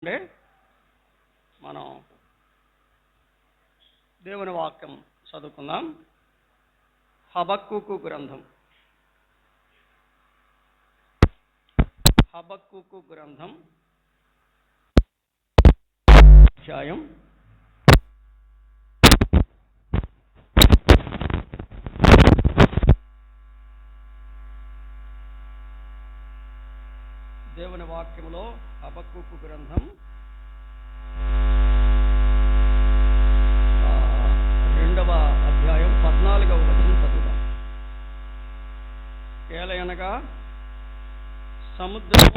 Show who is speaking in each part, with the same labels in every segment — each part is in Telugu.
Speaker 1: అంటే మనం దేవుని వాక్యం చదువుకుందాం. హబక్కూకు గ్రంథం అధ్యాయం 2వ అధ్యాయం 14వ వచనం చదువుదాం. ఏలయనగా సముద్రము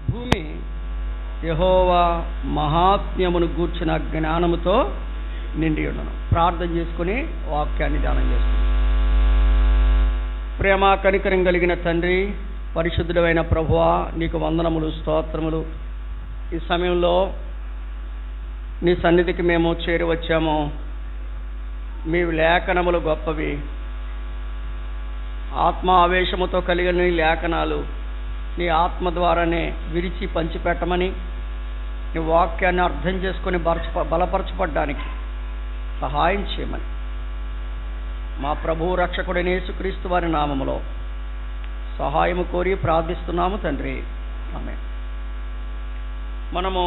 Speaker 1: భూమి యెహోవా మహాత్మ్యమును గూర్చిన జ్ఞానముతో నిండి ఉండను. ప్రార్థన చేసుకుని వాక్యాన్ని ధ్యానం చేసుకుని. ప్రేమ కనికరం కలిగిన తండ్రి, పరిశుద్ధుడైన ప్రభువా, నీకు వందనములు, స్తోత్రములు. ఈ సమయంలో నీ సన్నిధికి మేము చేరి వచ్చాము. మీ లేఖనములు గొప్పవి, ఆత్మ ఆవేశముతో కలిగిన నీ లేఖనాలు నీ ఆత్మ ద్వారానే విరిచి పంచిపెట్టమని, నీ వాక్యాన్ని అర్థం చేసుకొని బలపరచబడ్డానికి సహాయం చేయమని మా ప్రభువు రక్షకుడైన యేసుక్రీస్తు వారి నామములో సహాయము కోరి ప్రార్థిస్తున్నాము తండ్రి, ఆమేన్. మనము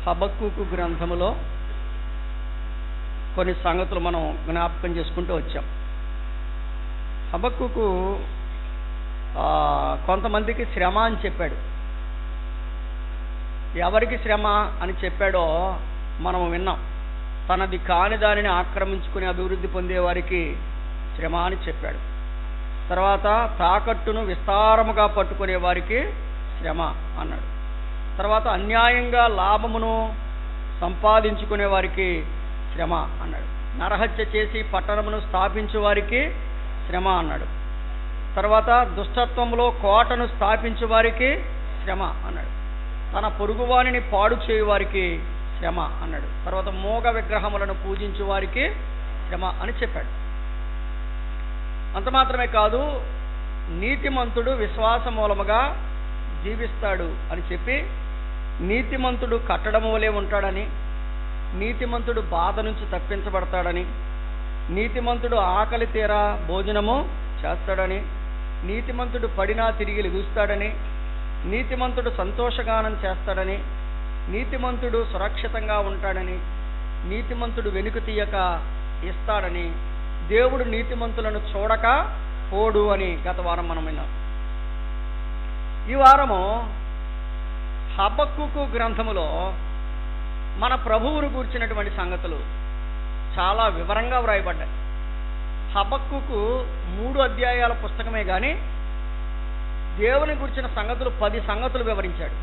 Speaker 1: హబక్కూకు గ్రంథములో కొన్ని సంగతులు మనం జ్ఞాపకం చేసుకుంటూ వచ్చాం. హబక్కూకు కొంతమందికి శ్రమ అని చెప్పాడు. ఎవరికి శ్రమ అని చెప్పాడో మనం విన్నాం. తనది కాని దానిని ఆక్రమించుకుని అభివృద్ధి పొందేవారికి శ్రమ అని చెప్పాడు. తర్వాత తాకట్టును విస్తారముగా పట్టుకునే వారికి శ్రమ అన్నాడు. తర్వాత అన్యాయంగా లాభమును సంపాదించుకునే వారికి శ్రమ అన్నాడు. నరహత్య చేసి పట్టణమును స్థాపించే వారికి శ్రమ అన్నాడు. తర్వాత దుష్టత్వంలో కోటను స్థాపించే వారికి శ్రమ అన్నాడు. తన పొరుగువానిని పాడు చేయు వారికి శ్రమ అన్నాడు. తర్వాత మోగ విగ్రహములను పూజించే వారికి శ్రమ అని చెప్పాడు. అంత మాత్రమే కాదు, నీతిమంతుడు విశ్వాస మూలముగా జీవిస్తాడు అని చెప్పి, నీతిమంతుడు కట్టడం వలె ఉంటాడని, నీతిమంతుడు బాధ నుంచి తప్పించబడతాడని, నీతిమంతుడు ఆకలి తీరా భోజనము చేస్తాడని, నీతిమంతుడు పడినా తిరిగి లెగుస్తాడని, నీతిమంతుడు సంతోషగానం చేస్తాడని, నీతిమంతుడు సురక్షితంగా ఉంటాడని, నీతిమంతుడు వెనుక తీయక ఇస్తాడని, దేవుడు నీతిమంతులను చూడక పోడు అని గత వారం మనం విన్నాం. ఈ వారము హబక్కూకు గ్రంథములో మన ప్రభువును గూర్చినటువంటి సంగతులు చాలా వివరంగా వ్రాయబడ్డాయి. హబక్కూకు 3 అధ్యాయాల పుస్తకమే కానీ దేవుని గురించిన సంగతులు 10 సంగతులు వివరించాడు.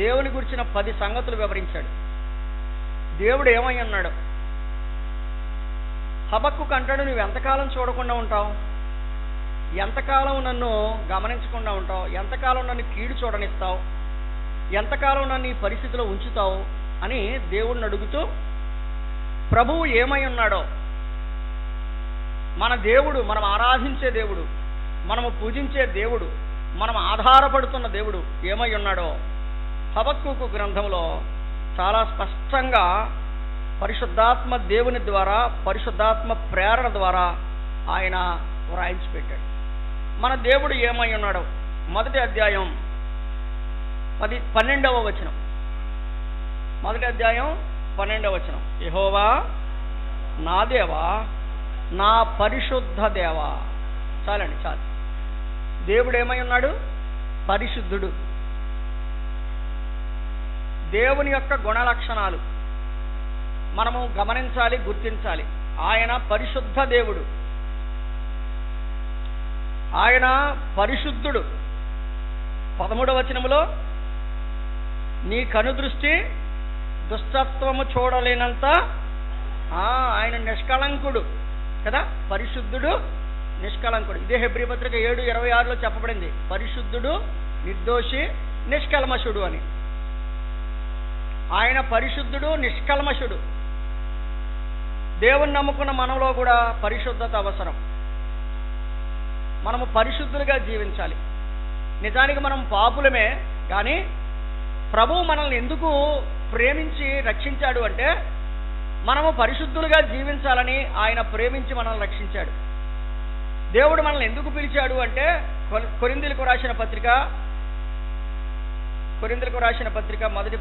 Speaker 1: దేవుని గురించిన 10 సంగతులు వివరించాడు. దేవుడు ఏమై అన్నాడు? హబక్కూకు అంటాడు, నువ్వు ఎంతకాలం చూడకుండా ఉంటావు? ఎంతకాలం నన్ను గమనించకుండా ఉంటావు? ఎంతకాలం నన్ను కీడు చూడనిస్తావు? ఎంతకాలం నన్ను ఈ పరిస్థితిలో ఉంచుతావు అని దేవుడిని అడుగుతూ, ప్రభువు ఏమై ఉన్నాడో, మన దేవుడు, మనం ఆరాధించే దేవుడు, మనము పూజించే దేవుడు, మనం ఆధారపడుతున్న దేవుడు ఏమై ఉన్నాడో హబక్కూకు గ్రంథంలో చాలా స్పష్టంగా పరిశుద్ధాత్మ దేవుని ద్వారా, పరిశుద్ధాత్మ ప్రేరణ ద్వారా ఆయన వ్రాయించి పెట్టాడు. మన దేవుడు ఏమై ఉన్నాడో మొదటి అధ్యాయం 12వ వచనం. మొదటి అధ్యాయం 12వ వచనం. యెహోవా నా దేవా, నా పరిశుద్ధ దేవా. చాలండి, చాలు. దేవుడు ఏమై ఉన్నాడు? పరిశుద్ధుడు. దేవుని యొక్క గుణ లక్షణాలు మనము గమనించాలి, గుర్తించాలి. ఆయన పరిశుద్ధ దేవుడు, ఆయన పరిశుద్ధుడు. 13వ వచనములో నీ కనుదృష్టి దుష్టత్వము చూడలేనంత ఆయన నిష్కళంకుడు కదా, పరిశుద్ధుడు, నిష్కళంకుడు. ఇదే హెబ్రీ పత్రిక 7:26లో చెప్పబడింది, పరిశుద్ధుడు, నిర్దోషి, నిష్కల్మషుడు అని. ఆయన పరిశుద్ధుడు, నిష్కల్మషుడు. దేవుని నమ్ముకున్న మనలో కూడా పరిశుద్ధత అవసరం. మనము పరిశుద్ధులుగా జీవించాలి. నిజానికి మనం పాపులమే, కానీ ప్రభువు మనల్ని ఎందుకు ప్రేమించి రక్షించాడు అంటే మనము పరిశుద్ధులుగా జీవించాలని ఆయన ప్రేమించి మనల్ని రక్షించాడు. దేవుడు మనల్ని ఎందుకు పిలిచాడు అంటే కొరింథీయులకు రాసిన పత్రిక మొదటి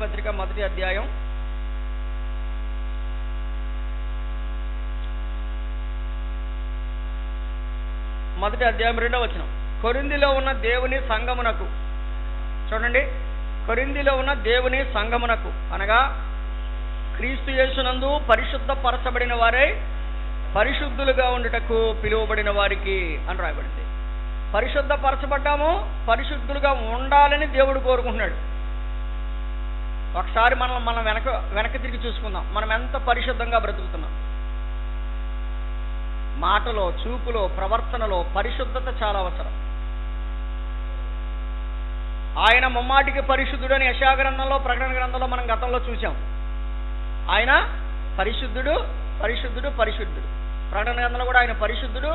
Speaker 1: అధ్యాయం 2వ వచనం. కొరింథీలో ఉన్న దేవుని సంఘమునకు, చూడండి, కొరింథీలో ఉన్న దేవుని సంఘమునకు అనగా క్రీస్తు యేసునందు పరిశుద్ధ పరచబడిన వారై పరిశుద్ధులుగా ఉండుటకు పిలువబడిన వారికి అని రాయబడింది. పరిశుద్ధ పరచబడ్డాము, పరిశుద్ధులుగా ఉండాలని దేవుడు కోరుకుంటున్నాడు. ఒకసారి మనం వెనక్కి తిరిగి చూసుకుందాం. మనం ఎంత పరిశుద్ధంగా బ్రతుకుతున్నాం. మాటలో, చూపులో, ప్రవర్తనలో పరిశుద్ధత చాలా అవసరం. ఆయన ముమ్మాటికి పరిశుద్ధుడని యెషయా గ్రంథంలో, ప్రకటన గ్రంథంలో మనం గతంలో చూసాం. ఆయన పరిశుద్ధుడు. ప్రకటన గ్రంథంలో కూడా ఆయన పరిశుద్ధుడు.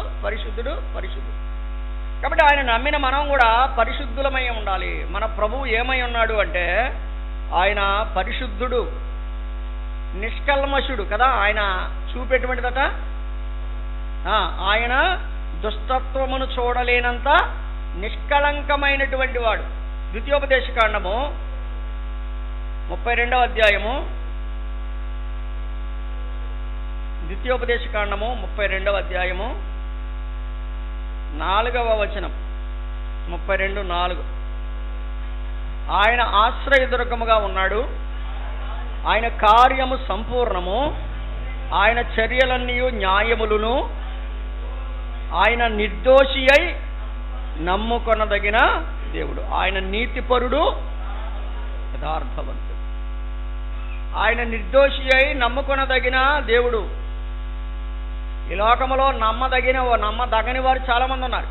Speaker 1: కాబట్టి ఆయన నమ్మిన మనం కూడా పరిశుద్ధులమై ఉండాలి. మన ప్రభువు ఏమై ఉన్నాడు అంటే ఆయన పరిశుద్ధుడు, నిష్కల్మషుడు కదా. ఆయన చూపెటువంటిదట, ఆయన దుష్టత్వమును చూడలేనంత నిష్కళంకమైనటువంటి వాడు. ద్వితీయోపదేశకాండము 32వ అధ్యాయము, 4వ వచనం, 32:4. ఆయన ఆశ్రయదుర్గముగా ఉన్నాడు, ఆయన కార్యము సంపూర్ణము, ఆయన చర్యలన్నీ న్యాయములను, ఆయన నిర్దోషి అయి నమ్ముకొనదగిన దేవుడు. ఆయన నీతిపరుడు, యథార్థవంతుడు. ఆయన నిర్దోషి అయి నమ్ముకొనదగిన దేవుడు. ఈ లోకములో నమ్మదగని వారు చాలా మంది ఉన్నారు,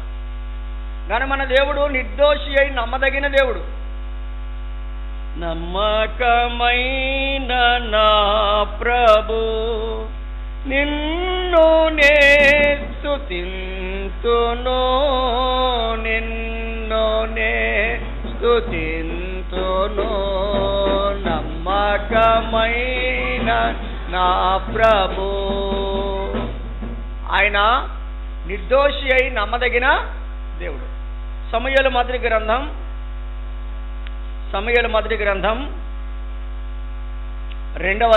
Speaker 1: కానీ మన దేవుడు నిర్దోషి అయి నమ్మదగిన దేవుడు. నమ్మకమైన నా ప్రభు నిన్ను నే స్తుతింతును, నమ్మకమైన నా ప్రభు. ఆయన నిర్దోషి అయి నమ్మదగిన దేవుడు. సమూయేలు మొదటి గ్రంథం 2వ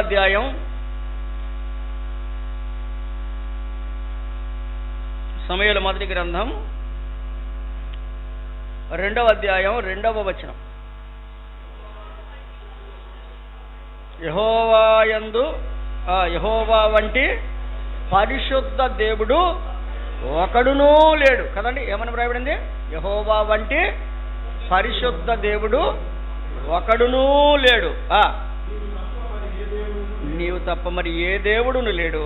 Speaker 1: అధ్యాయం 2వ వచనం. యెహోవా వంటి పరిశుద్ధ దేవుడు ఒకడునూ లేడు కదండి. ఏమని రాయబడింది? యెహోవా వంటి పరిశుద్ధ దేవుడు ఒకడునూ లేడు. నీవు తప్ప మరి ఏ దేవుడును లేడు.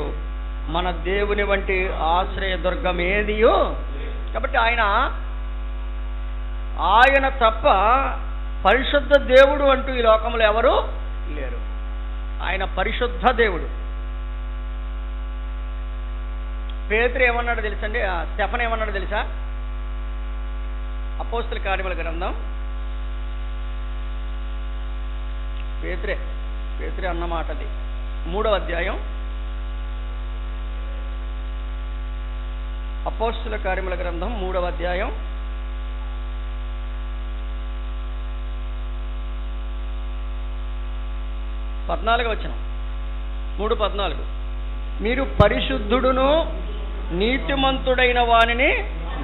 Speaker 1: మన దేవుని వంటి ఆశ్రయదుర్గం ఏదియో. కాబట్టి ఆయన తప్ప పరిశుద్ధ దేవుడు అంటూ ఈ లోకంలో ఎవరు లేరు. ఆయన పరిశుద్ధ దేవుడు. పేతురు ఏమన్నాడు తెలుసండి? స్టెఫన్ ఏమన్నాడు తెలుసా? అపోస్తల కార్యముల గ్రంథం, పేతురే అన్నమాటది 3వ అధ్యాయం. అపోస్తల కార్యముల గ్రంథం 3వ అధ్యాయం 14వ వచనం. 3:14. మీరు పరిశుద్ధుడును నీతిమంతుడైన వానిని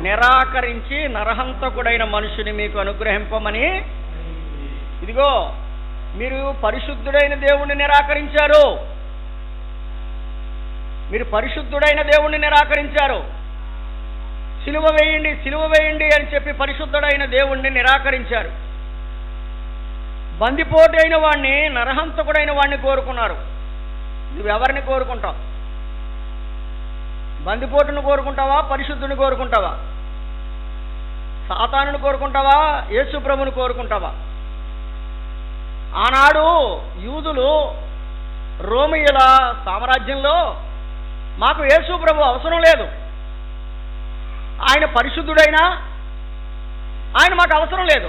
Speaker 1: నిరాకరించి నరహంతకుడైన మనుషుని మీకు అనుగ్రహింపమని. ఇదిగో, మీరు పరిశుద్ధుడైన దేవుణ్ణి నిరాకరించారు. సిలువ వేయండి అని చెప్పి పరిశుద్ధుడైన దేవుణ్ణి నిరాకరించారు. బందిపోటు అయిన వాణ్ణి, నరహంతకుడైన వాణ్ణి కోరుకున్నారు. నువ్వెవరిని కోరుకుంటావు? బందిపోటును కోరుకుంటావా? పరిశుద్ధుని కోరుకుంటావా? సాతానుని కోరుకుంటావా? యేసు ప్రభుని కోరుకుంటావా? ఆనాడు యూదులు రోమియుల సామ్రాజ్యంలో మాకు యేసు ప్రభు అవసరం లేదు, ఆయన పరిశుద్ధుడైనా ఆయన మాకు అవసరం లేదు.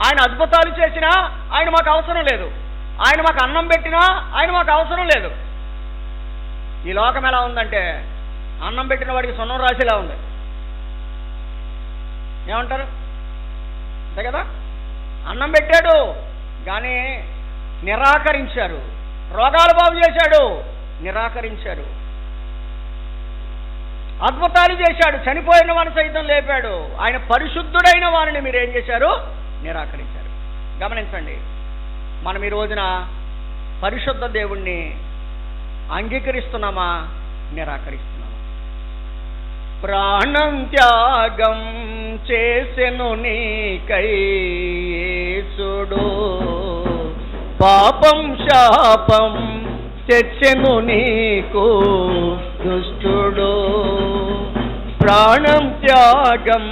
Speaker 1: ఆయన అద్భుతాలు చేసినా ఆయన మాకు అవసరం లేదు. ఆయన మాకు అన్నం పెట్టినా ఆయన మాకు అవసరం లేదు. ఈ లోకం ఎలా ఉందంటే అన్నం పెట్టిన వాడికి సున్నం రాశిలా ఉంది. ఏమంటారు? అంతే కదా. అన్నం పెట్టాడు కానీ నిరాకరించారు. రోగాలు బాగు చేశాడు, నిరాకరించారు. అద్భుతాలు చేశాడు, చనిపోయిన వారిని సైతం లేపాడు. ఆయన పరిశుద్ధుడైన వారిని మీరు ఏం చేశారు? నిరాకరించారు. గమనించండి, మనం ఈ రోజున పరిశుద్ధ దేవుణ్ణి అంగీకరిస్తున్నామా, నిరాకరిస్తున్నామా? ప్రాణం త్యాగం చేసెను నీకై యేసుడు, పాపం శాపం తెచ్చెను నీకు దుష్టుడు. ప్రాణం త్యాగం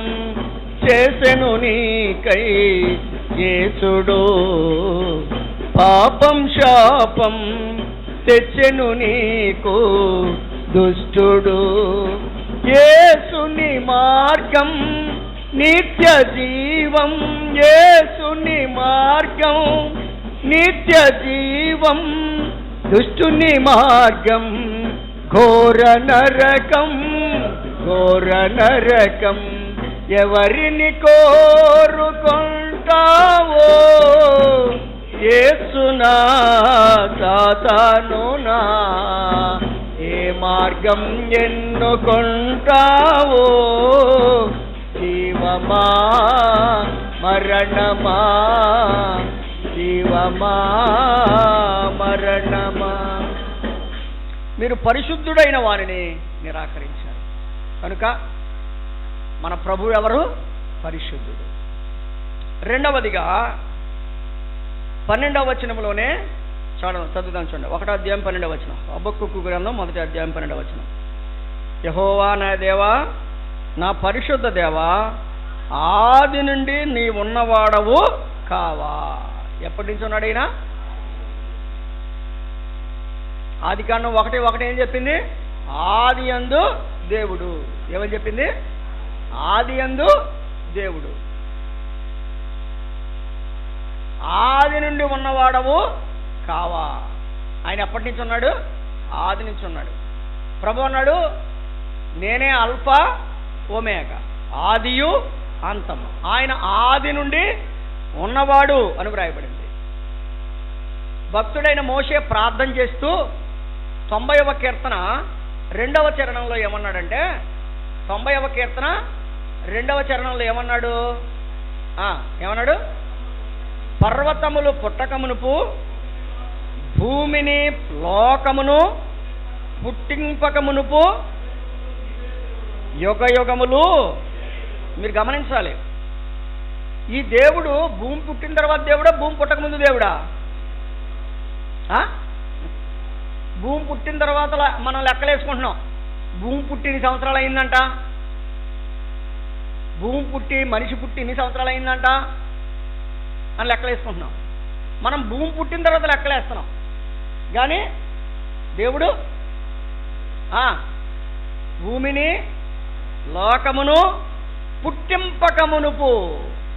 Speaker 1: చేసెను నీకై యేసుడు, పాపం శాపం తెచ్చెను నీకు దుష్టుడు. యేసుని మార్గం నిత్య జీవం, యేసుని మార్గం నిత్య జీవం, దుష్టుని మార్గం ఘోర నరకం, ఘోర నరకం. ఎవరిని కోరుకుంటావో యేసునా సాతానునా, ఏ మార్గం ఎన్నుకుంటావో, జీవమా మరణమా, జీవమా మరణమా. మీరు పరిశుద్ధుడైన వారిని నిరాకరించారు కనుక మన ప్రభు ఎవరు? పరిశుద్ధుడు. రెండవదిగా 12వ వచనంలోనే చదువుదాం చూడండి. 1వ అధ్యాయం 12వ వచనం, హబక్కూకు గ్రంథం 1వ అధ్యాయం 12వ వచనం. యెహోవా నా దేవా, నా పరిశుద్ధ దేవా, ఆది నుండి నీ ఉన్నవాడవు కావా. ఎప్పటి నుంచి ఉన్నాడు ఈయన? ఆది కాండం 1:1 ఏం చెప్పింది? ఆది యందు దేవుడు. ఏమని చెప్పింది? ఆది యందు దేవుడు. ఆది నుండి ఉన్నవాడవు కావా. ఆయన ఎప్పటి నుంచి ఉన్నాడు? ఆది నుంచి ఉన్నాడు. ప్రభు అన్నాడు, నేనే అల్ఫా ఒమేగా, ఆదియు అంతము. ఆయన ఆది నుండి ఉన్నవాడు అని వ్రాయబడింది. భక్తుడైన మోషే ప్రార్థన చేస్తూ 90వ కీర్తన 2వ చరణంలో ఏమన్నాడంటే, 90వ కీర్తన 2వ చరణంలో ఏమన్నాడు? ఏమన్నాడు? పర్వతములు పుట్టకమునుపు, భూమిని లోకమును పుట్టింపకమునుపు యుగ యుగములు. మీరు గమనించాలి, ఈ దేవుడు భూమి పుట్టిన తర్వాత దేవుడా, భూమి పుట్టకముందు దేవుడా? భూమి పుట్టిన తర్వాత మనం లెక్కలేసుకుంటున్నాం. భూమి పుట్టి ఇన్ని సంవత్సరాలు అయిందంట, భూమి పుట్టి మనిషి పుట్టి ఇన్ని సంవత్సరాలు అయిందంట అని లెక్కలేసుకుంటున్నాం. మనం భూమి పుట్టిన తర్వాత లెక్కలేస్తున్నాం. కానీ దేవుడు భూమిని లోకమును పుట్టింపకమునుపు,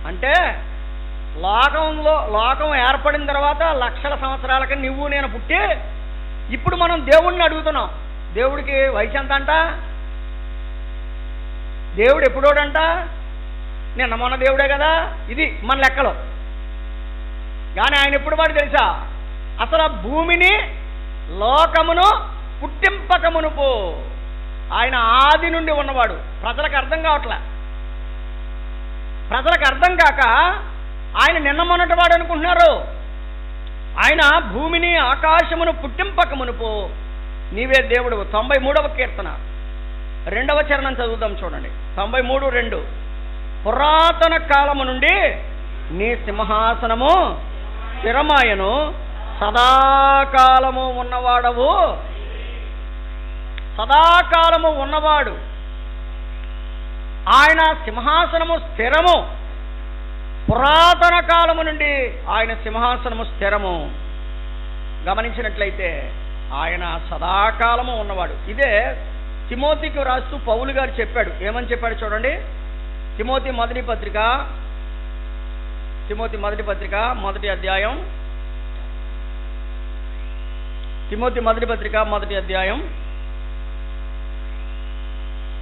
Speaker 1: అంటే లోకం ఏర్పడిన తర్వాత లక్షల సంవత్సరాలకి నువ్వు నేను పుట్టి, ఇప్పుడు మనం దేవుణ్ణి అడుగుతున్నాం. దేవుడికి వయసు ఎంత అంట? దేవుడు ఎప్పుడోడంట? నిన్న మొన్న దేవుడే కదా. ఇది మన లెక్కలో. కానీ ఆయన ఎప్పుడు వాడు తెలుసా? అసలు భూమిని లోకమును పుట్టింపకమునుపు. ఆయన ఆది నుండి ఉన్నవాడు. ప్రజలకు అర్థం కావట్లే. ప్రజలకు అర్థం కాక ఆయన నిన్న మొన్నటి వాడు అనుకుంటున్నారు. ఆయన భూమిని ఆకాశమును పుట్టింపకమునుపు నీవే దేవుడు. 93వ కీర్తన 2వ చరణం చదువుదాం చూడండి. 93:2. పురాతన కాలము నుండి నీ సింహాసనము స్థిరమాయను, సదాకాలము ఉన్నవాడవు. సదాకాలము ఉన్నవాడు. ఆయన సింహాసనము స్థిరము. పురాతన కాలము నుండి ఆయన సింహాసనము స్థిరము. గమనించినట్లయితే ఆయన సదాకాలము ఉన్నవాడు. ఇదే తిమోతికి రాస్తూ పౌలు గారు చెప్పాడు. ఏమని చెప్పాడు చూడండి. తిమోతి మొదటి పత్రిక మొదటి అధ్యాయం, తిమోతి మొదటి పత్రిక మొదటి అధ్యాయం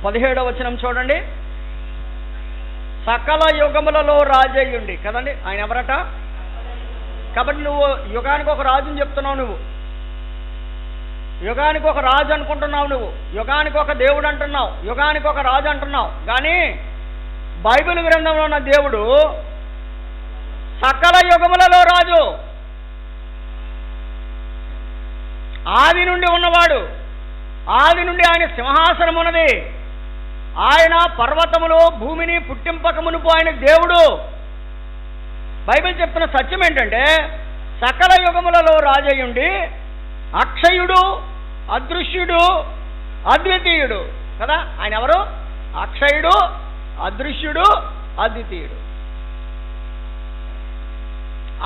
Speaker 1: 17వ వచనం చూడండి. సకల యుగములలో రాజయ్యుండి, కదండి ఆయన ఎవరట? కాబట్టి నువ్వు యుగానికి ఒక రాజుని చెప్తున్నావు, నువ్వు యుగానికి ఒక రాజు అనుకుంటున్నావు, నువ్వు యుగానికి ఒక దేవుడు అంటున్నావు, యుగానికి ఒక రాజు అంటున్నావు. కానీ బైబిల్ గ్రంథంలో ఉన్న దేవుడు సకల యుగములలో రాజు, ఆది నుండి ఉన్నవాడు, ఆది నుండి ఆయన సింహాసనం ఉన్నది, ఆయన పర్వతములు భూమిని పుట్టింపకమునుపు ఆయన దేవుడు. బైబిల్ చెప్తున్న సత్యం ఏంటంటే సకల యుగములలో రాజయ్యుండి అక్షయుడు, అదృశ్యుడు, అద్వితీయుడు కదా. ఆయన ఎవరు? అక్షయుడు, అదృశ్యుడు, అద్వితీయుడు.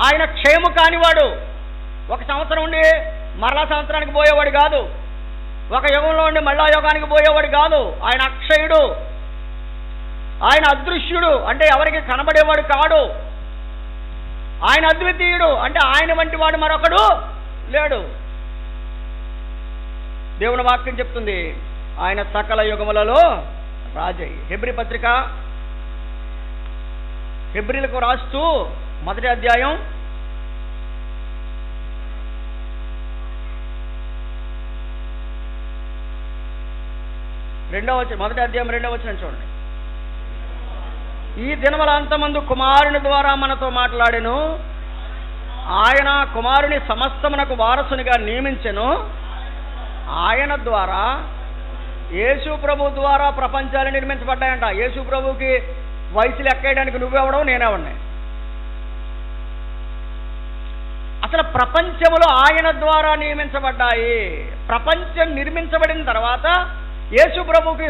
Speaker 1: ఆయన క్షేము కానివాడు. ఒక సంవత్సరం ఉండి మరలా సంవత్సరానికి పోయేవాడు కాదు, ఒక యుగంలో ఉండి మళ్ళా యుగానికి పోయేవాడు కాదు. ఆయన అక్షయుడు, ఆయన అదృశ్యుడు అంటే ఎవరికి కనబడేవాడు కాడు, ఆయన అద్వితీయుడు అంటే ఆయన వంటి వాడు మరొకడు లేడు. దేవుని వాక్యం చెప్తుంది ఆయన సకల యుగములలో రాజయ్య. హెబ్రీలకు రాస్తూ మొదటి అధ్యాయం 2వ వచనం, మొదటి అధ్యాయం 2వ వచనం చూడండి. ఈ దినముల అంతమందు కుమారుని ద్వారా మనతో మాట్లాడెను, ఆయన కుమారుని సమస్తమునకు వారసునిగా నియమించెను. ఆయన ద్వారా యేసు ప్రభు ద్వారా ప్రపంచాలు నిర్మించబడ్డాయంట. యేసు ప్రభుకి వయసులు ఎక్కేయడానికి నువ్వెవడవు, నేనెవడిని? అసలు ప్రపంచములు ఆయన ద్వారా నియమించబడ్డాయి. ప్రపంచం నిర్మించబడిన తర్వాత యేసు ప్రభుకి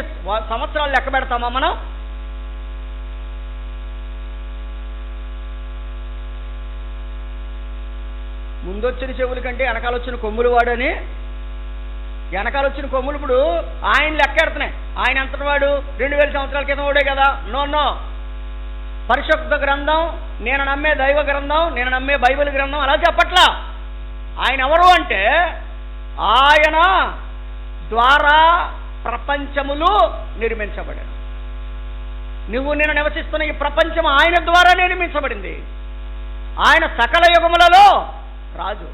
Speaker 1: సంవత్సరాలు లెక్క పెడతామా మనం? ముందొచ్చిన చెవుల కంటే వెనకాల వచ్చిన కొమ్ములు వాడని, వెనకాల వచ్చిన కొమ్ములు ఇప్పుడు ఆయన లెక్కెడుతున్నాయి. ఆయన అంతటి వాడు 2000 సంవత్సరాల క్రితం వాడే కదా. నో, పరిశుద్ధ గ్రంథం, నేను నమ్మే దైవ గ్రంథం, నేను నమ్మే బైబిల్ గ్రంథం అలా చెప్పట్లా. ఆయన ఎవరు అంటే ఆయన ద్వారా ప్రపంచములు నిర్మించబడాను. నువ్వు నేను నివసిస్తున్న ఈ ప్రపంచం ఆయన ద్వారా నిర్మించబడింది. ఆయన సకల యుగములలో రాజు.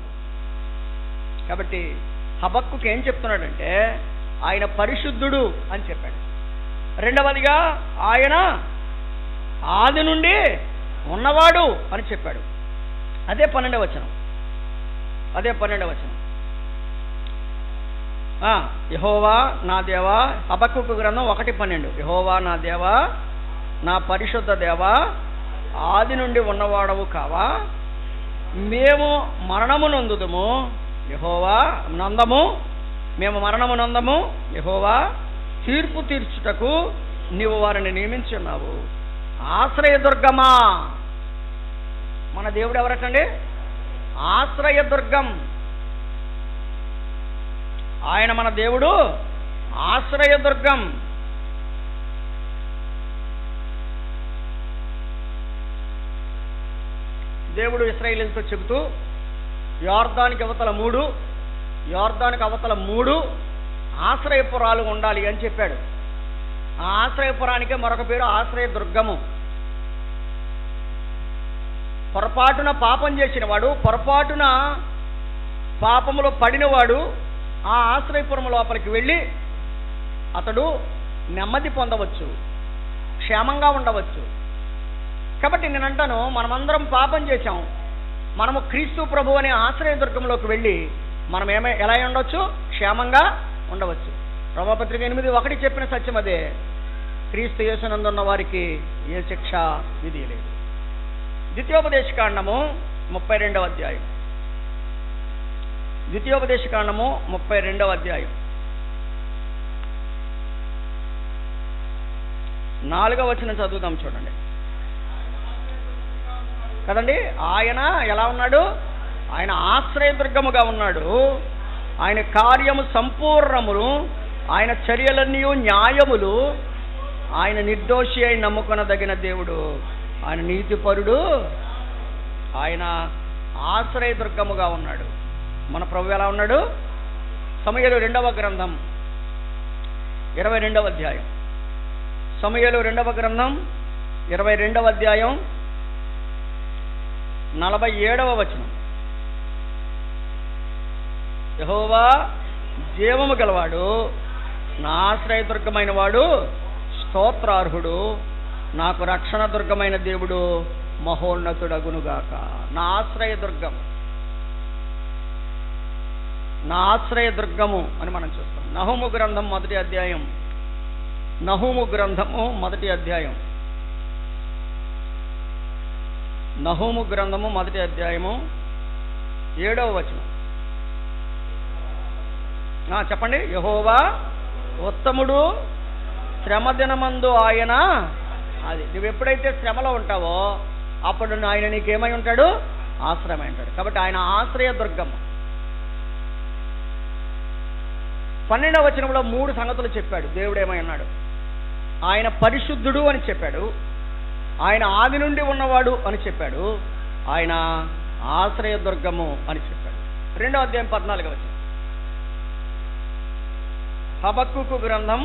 Speaker 1: కాబట్టి హబక్కుకి ఏం చెప్తున్నాడంటే ఆయన పరిశుద్ధుడు అని చెప్పాడు. రెండవదిగా ఆయన ఆది నుండి ఉన్నవాడు అని చెప్పాడు. అదే 12వ వచనం. యెహోవా నా దేవా, హబక్కుకు గ్రంథం 1:12. యెహోవా నా దేవా, నా పరిశుద్ధ దేవా, ఆది నుండి ఉన్నవాడవు కావా, మేము మరణము నొందుదుము, యెహోవా నందము, మేము మరణము నొందము, యెహోవా తీర్పు తీర్చుటకు నీవు వారిని నియమించున్నావు. ఆశ్రయదుర్గమా, మన దేవుడు ఎవరటండి? ఆశ్రయదుర్గం. ఆయన మన దేవుడు ఆశ్రయదుర్గం. దేవుడు ఇశ్రాయేలీయులతో చెబుతూ యోర్దానికి అవతల మూడు ఆశ్రయపురాలు ఉండాలి అని చెప్పాడు. ఆ ఆశ్రయపురానికే మరొక పేరు ఆశ్రయదుర్గము. పొరపాటున పాపం చేసిన వాడు, పొరపాటున పాపములో పడినవాడు ఆ ఆశ్రయపురం లోపలికి వెళ్ళి అతడు నెమ్మది పొందవచ్చు, క్షేమంగా ఉండవచ్చు. కాబట్టి నేను అంటాను, మనమందరం పాపం చేశాం. మనము క్రీస్తు ప్రభు అనే ఆశ్రయదుర్గంలోకి వెళ్ళి మనం ఎలా ఉండవచ్చు? క్షేమంగా ఉండవచ్చు. రోమాపత్రిక 8:1 చెప్పిన సత్యం అదే. క్రీస్తు యేసునందున్న వారికి ఏ శిక్ష విధియలేదు. ద్వితీయోపదేశకాండము 32వ అధ్యాయం. 4వ వచనం చదువుదాం చూడండి. కదండి, ఆయన ఎలా ఉన్నాడు? ఆయన ఆశ్రయదుర్గముగా ఉన్నాడు. ఆయన కార్యము సంపూర్ణములు, ఆయన చర్యలన్నీ న్యాయములు, ఆయన నిర్దోషి అయి నమ్ముకొనదగిన దేవుడు, ఆయన నీతిపరుడు, ఆయన ఆశ్రయదుర్గముగా ఉన్నాడు. మన ప్రభు ఎలా ఉన్నాడు? సమూయేలు 2వ గ్రంథం 22వ అధ్యాయం. సమూయేలు 2వ గ్రంథం 22వ అధ్యాయం 47వ వచనం. యెహోవా జీవము గలవాడు, నా ఆశ్రయదుర్గమైన వాడు, స్తోత్రార్హుడు, నాకు రక్షణ దుర్గమైన దేవుడు, మహోన్నతుడగునుగాక. నా ఆశ్రయదుర్గం, నా ఆశ్రయదుర్గము అని మనం చూస్తాం. నహూము గ్రంథం 1వ అధ్యాయం, నహూము గ్రంథము 1వ అధ్యాయం, నహూము గ్రంథము 1వ అధ్యాయము 7వ వచనం. చెప్పండి. యెహోవా ఉత్తముడు, శ్రమ దినమందు ఆయన, అది నువ్వు ఎప్పుడైతే శ్రమలో ఉంటావో అప్పుడు ఆయన నీకేమై ఉంటాడు? ఆశ్రయమై ఉంటాడు. కాబట్టి ఆయన ఆశ్రయ దుర్గము. 12వ వచనంలో 3 సంగతులు చెప్పాడు. దేవుడు ఏమై ఉన్నాడు? ఆయన పరిశుద్ధుడు అని చెప్పాడు, ఆయన ఆది నుండి ఉన్నవాడు అని చెప్పాడు, ఆయన ఆశ్రయ దుర్గము అని చెప్పాడు. 2వ అధ్యాయం 14వ వచనం. హబక్కూకు గ్రంథం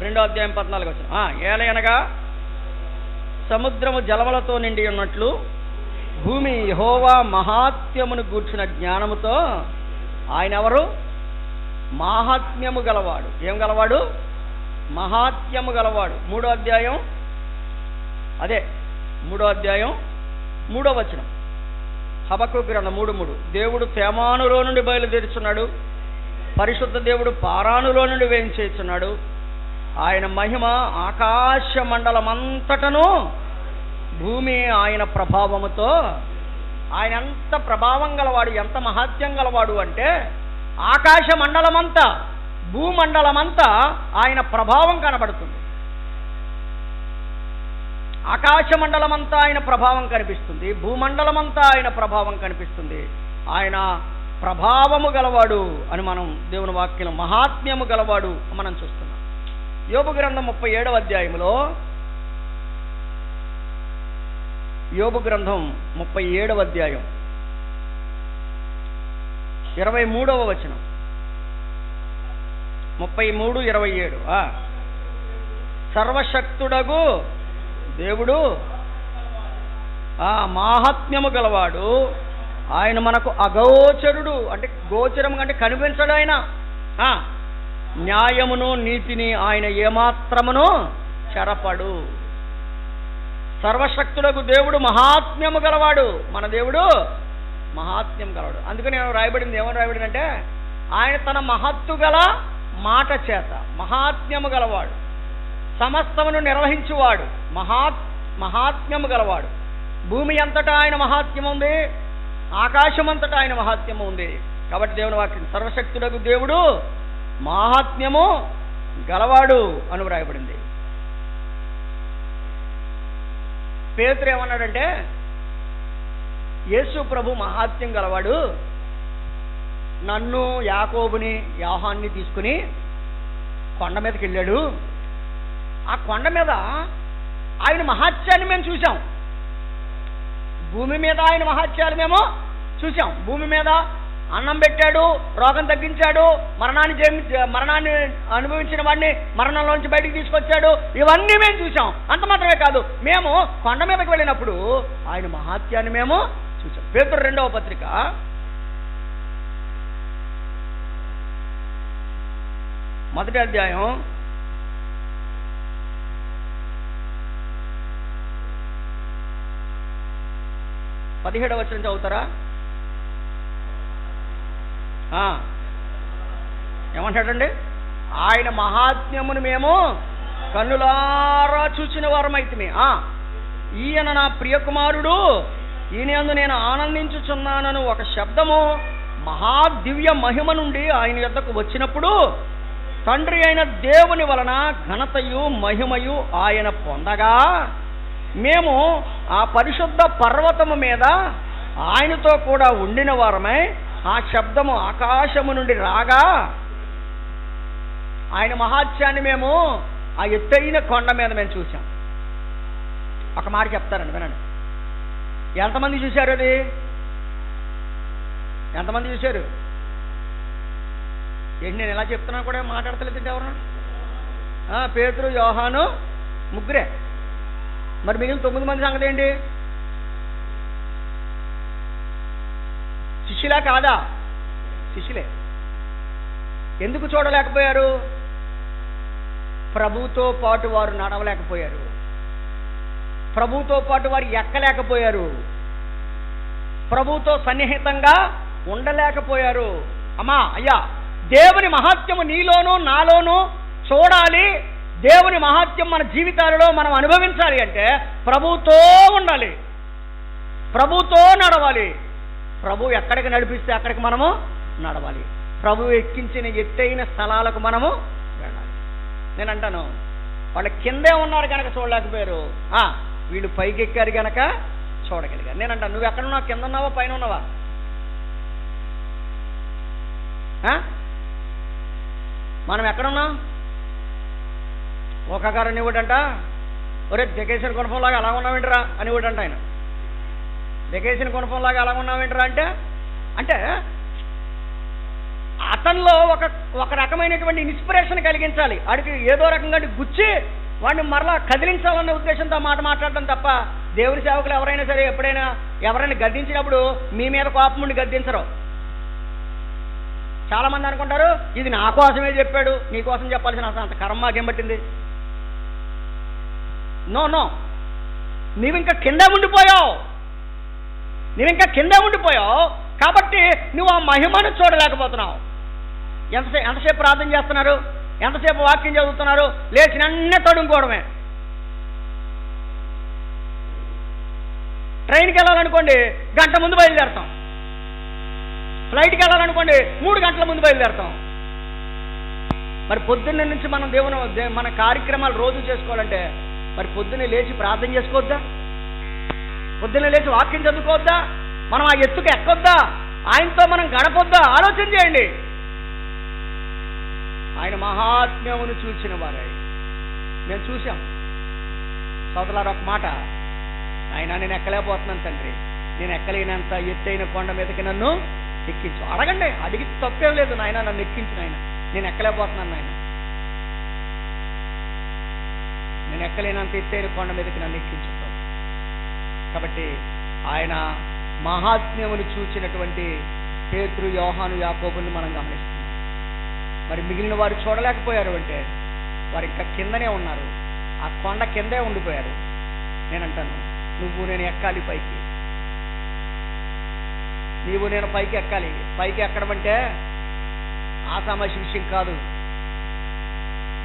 Speaker 1: 2వ అధ్యాయం 14వ వచనం. ఏలయనగా సముద్రము జలములతో నిండి ఉన్నట్లు భూమి యెహోవా మహాత్మ్యమును గూర్చిన జ్ఞానముతో, ఆయన ఎవరు? మహాత్మ్యము గలవాడు. ఏం గలవాడు? మహాత్మ్యము గలవాడు. 3వ అధ్యాయం, అదే 3వ అధ్యాయం 3వ వచనం. హబక్కూకు గ్రంథం 3:3. దేవుడు తేమానులో నుండి బయలుదేరుచున్నాడు, పరిశుద్ధ దేవుడు పారానులో నుండి వేయించేస్తున్నాడు. ఆయన మహిమ ఆకాశ మండలమంతటను, భూమి ఆయన ప్రభావముతో. ఆయన ఎంత ప్రభావం గలవాడు, ఎంత మహాత్యం గలవాడు అంటే ఆకాశ మండలమంతా, భూమండలమంతా ఆయన ప్రభావం కనబడుతుంది. ఆకాశ మండలమంతా ఆయన ప్రభావం కనిపిస్తుంది, భూమండలమంతా ఆయన ప్రభావం కనిపిస్తుంది. ఆయన ప్రభావము గలవాడు అని మనం దేవుని వాక్యం, మహాత్మ్యము గలవాడు మనం చూస్తున్నాం. యోబు గ్రంథం 37వ అధ్యాయంలో, యోబు గ్రంథం 37వ అధ్యాయం 23వ వచనం. 33:27. సర్వశక్తుడగు దేవుడు, మాహాత్మ్యము గలవాడు, ఆయన మనకు అగోచరుడు, అంటే గోచరం అంటే కనిపించడు. ఆయన న్యాయమును నీతిని ఆయన ఏమాత్రమును చెరపడు. సర్వశక్తుడకు దేవుడు మహాత్మ్యము గలవాడు. మన దేవుడు మహాత్మ్యం గలవాడు. అందుకని రాయబడింది, ఏమని రాయబడిందంటే ఆయన తన మహత్తు గల మాట చేత మహాత్మ్యము గలవాడు, సమస్తమును నిర్వహించువాడు, మహాత్మ్యము గలవాడు. భూమి అంతటా ఆయన మహాత్మ్యం ఉంది, ఆకాశం అంతటా ఆయన మహాత్మ్యము ఉంది. కాబట్టి దేవుని వాక్యం, సర్వశక్తుడకు దేవుడు మహాత్మ్యము గలవాడు అని వ్రాయబడింది. పేతురు ఏమన్నాడంటే, యేసు ప్రభు మహాత్మ్యం గలవాడు, నన్ను, యాకోబుని, యోహాన్ని తీసుకుని కొండ మీదకి వెళ్ళాడు. ఆ కొండ మీద ఆయన మహాత్యాన్ని మేము చూసాం. భూమి మీద ఆయన మహాత్యాలు మేము చూసాం. భూమి మీద అన్నం పెట్టాడు, రోగం తగ్గించాడు, మరణాన్ని అనుభవించిన వాడిని మరణంలోంచి బయటికి తీసుకొచ్చాడు. ఇవన్నీ మేము చూసాం. అంత మాత్రమే కాదు, మేము కొండ మీదకి వెళ్ళినప్పుడు ఆయన మహాత్యాన్ని మేము చూసాం. పేతురు 2వ పత్రిక 1వ అధ్యాయం 17వ వచనం చదువుతారా? ఏమంటాడండి? ఆయన మహాత్మ్యమును మేము కన్నులారా చూచిన వారమైతిమి. ఈయన నా ప్రియకుమారుడు, ఈయనందు నేను ఆనందించుచున్నానను ఒక శబ్దము మహాదివ్య మహిమ నుండి ఆయన యొద్దకు వచ్చినప్పుడు, తండ్రి అయిన దేవుని వలన ఘనతయు మహిమయు ఆయన పొందగా, మేము ఆ పరిశుద్ధ పర్వతము మీద ఆయనతో కూడా ఉండిన వారమై, ఆ శబ్దము ఆకాశము నుండి రాగా ఆయన మహాత్యాన్ని మేము ఆ ఎత్తైన కొండ మీద మేము చూసాం. ఒక మాట చెప్తారండి, వినండి. ఎంతమంది చూశారు అది? ఎంతమంది చూశారు? ఏంటి నేను ఎలా చెప్తున్నాను కూడా మాట్లాడతలేదు ఎవరన్నా? పేతురు, యోహాను ముగ్గురే. మరి మిగిలిన 9 మంది సంగతి ఏంటి? శిష్యులా కాదా? శిష్యులే. ఎందుకు చూడలేకపోయారు? ప్రభువుతో పాటు వారు నడవలేకపోయారు, ప్రభువుతో పాటు వారు ఎక్కలేకపోయారు, ప్రభువుతో సన్నిహితంగా ఉండలేకపోయారు. అమ్మా అయ్యా, దేవుని మహాత్మ్యము నీలోనూ నాలోనూ చూడాలి, దేవుని మహాత్మ్యం మన జీవితాలలో మనం అనుభవించాలి అంటే ప్రభువుతో ఉండాలి, ప్రభువుతో నడవాలి. ప్రభు ఎక్కడికి నడిపిస్తే అక్కడికి మనము నడవాలి. ప్రభు ఎక్కించిన ఎత్తైన స్థలాలకు మనము వెళ్ళాలి. నేను అంటాను, వాళ్ళ కిందే ఉన్నారు కనుక చూడలేకపోయారు, వీళ్ళు పైకి ఎక్కారు కనుక చూడగలిగారు. నేను అంటాను, నువ్వు ఎక్కడున్నావు? కింద ఉన్నావా పైన ఉన్నావా? మనం ఎక్కడున్నాం? ఒక గారు అనేవాడంట, ఒరే వెకేషన్ గుణపంలాగా అలా ఉన్నావేంటరా అనేవాడంట ఆయన. వెకేషన్ గుణపంలాగా అలా ఉన్నావేంటరా అంటే అంటే అతనిలో ఒక రకమైనటువంటి ఇన్స్పిరేషన్ కలిగించాలి, వాడికి ఏదో రకంగా గుచ్చి వాడిని మరలా కదిలించాలన్న ఉద్దేశంతో మాట మాట్లాడటం తప్ప, దేవుని సేవకులు ఎవరైనా సరే ఎప్పుడైనా ఎవరైనా గద్దించినప్పుడు మీ మీద కోపం ఉండి గద్దించరు. చాలా మంది అనుకుంటారు, ఇది నా కోసమే చెప్పాడు, నీ కోసం చెప్పాల్సిన అంత కర్మ మాకేం పట్టింది. నో, నువ్వు ఇంకా కింద ఉండిపోయావు కాబట్టి నువ్వు ఆ మహిమను చూడలేకపోతున్నావు. ఎంతసేపు ప్రార్థన చేస్తున్నారు, ఎంతసేపు వాక్యం చదువుతున్నారు, లేచిన అన్నీ తడుముకోవడమే. ట్రైన్కి వెళ్ళాలనుకోండి గంట ముందు బయలుదేరుతాం, ఫ్లైట్కి వెళ్ళాలనుకోండి 3 గంటల ముందు బయలుదేరుతాం. మరి పొద్దున్న నుంచి మనం మన కార్యక్రమాలు రోజు చేసుకోవాలంటే మరి పొద్దున్నే లేచి ప్రార్థన చేసుకోవద్దా? పొద్దున్నే లేచి వాక్యం చదువుకోవద్దా? మనం ఆ ఎత్తుకు ఎక్కొద్దా? ఆయనతో మనం గడపొద్దా? ఆలోచన చేయండి. ఆయన మహాత్మ్యమును చూసిన వారై మేము చూసాం. సోదరులారా, ఒక మాట, ఆయన నేను ఎక్కలేకపోతున్నాను తండ్రి, నేను ఎక్కలేనంత ఎత్తైన కొండ మీదకి నన్ను ఎక్కించు. అడగండి, అడిగి తప్పేం లేదు. నాయన నన్ను ఎక్కించు నాయన, నేను ఎక్కలేకపోతున్నాను నాయన, నేను ఎక్కలేనంత ఎత్తైన కొండ మీదకి నన్ను ఎక్కించుతాను. కాబట్టి ఆయన మహాత్మ్యమును చూచినటువంటి పేతురు, యోహాను, యాకోబుని మనం గమనిస్తున్నాం. మరి మిగిలిన వారు చూడలేకపోయారు అంటే వారు ఇంకా కిందనే ఉన్నారు, ఆ కొండ కిందే ఉండిపోయారు. నేనంటాను, నేను ఎక్కాలి పైకి, నేను పైకి ఎక్కాలి. పైకి ఎక్కడం అంటే ఆసామాషి విషయం కాదు.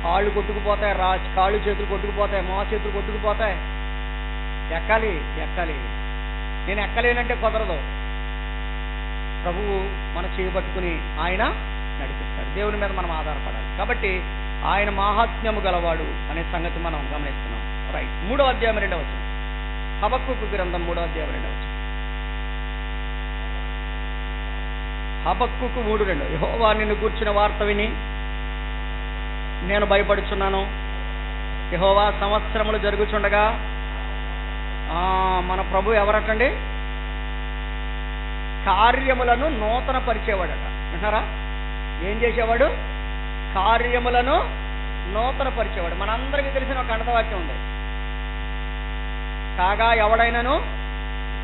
Speaker 1: కాళ్ళు కొట్టుకుపోతాయి, కాళ్ళు చేతులు కొట్టుకుపోతాయి, చేతులు కొట్టుకుపోతాయి. ఎక్కాలి. నేను ఎక్కలేనంటే కుదరదు. ప్రభువు మన చేయబట్టుకుని ఆయన నడిపిస్తాడు. దేవుని మీద మనం ఆధారపడాలి. కాబట్టి ఆయన మహాత్మ్యము గలవాడు అనే సంగతి మనం గమనిస్తున్నాం. రైట్. 3వ అధ్యాయం 2వ వచనం, హబక్కూకు గ్రంథం 3వ అధ్యాయం 2వ వచనం. హబక్కూకు 3:2. యెహోవా నిన్ను గూర్చిన వార్త విని నేను భయపడుచున్నాను. యెహోవా సంవత్సరములు జరుగుచుండగా మన ప్రభు ఎవరటండి? కార్యములను నూతన పరిచేవాడట. అంటారా? ఏం చేసేవాడు? కార్యములను నూతన పరిచేవాడు. మనందరికీ తెలిసిన ఒక అండవాక్యం ఉంది, కాగా ఎవడైనను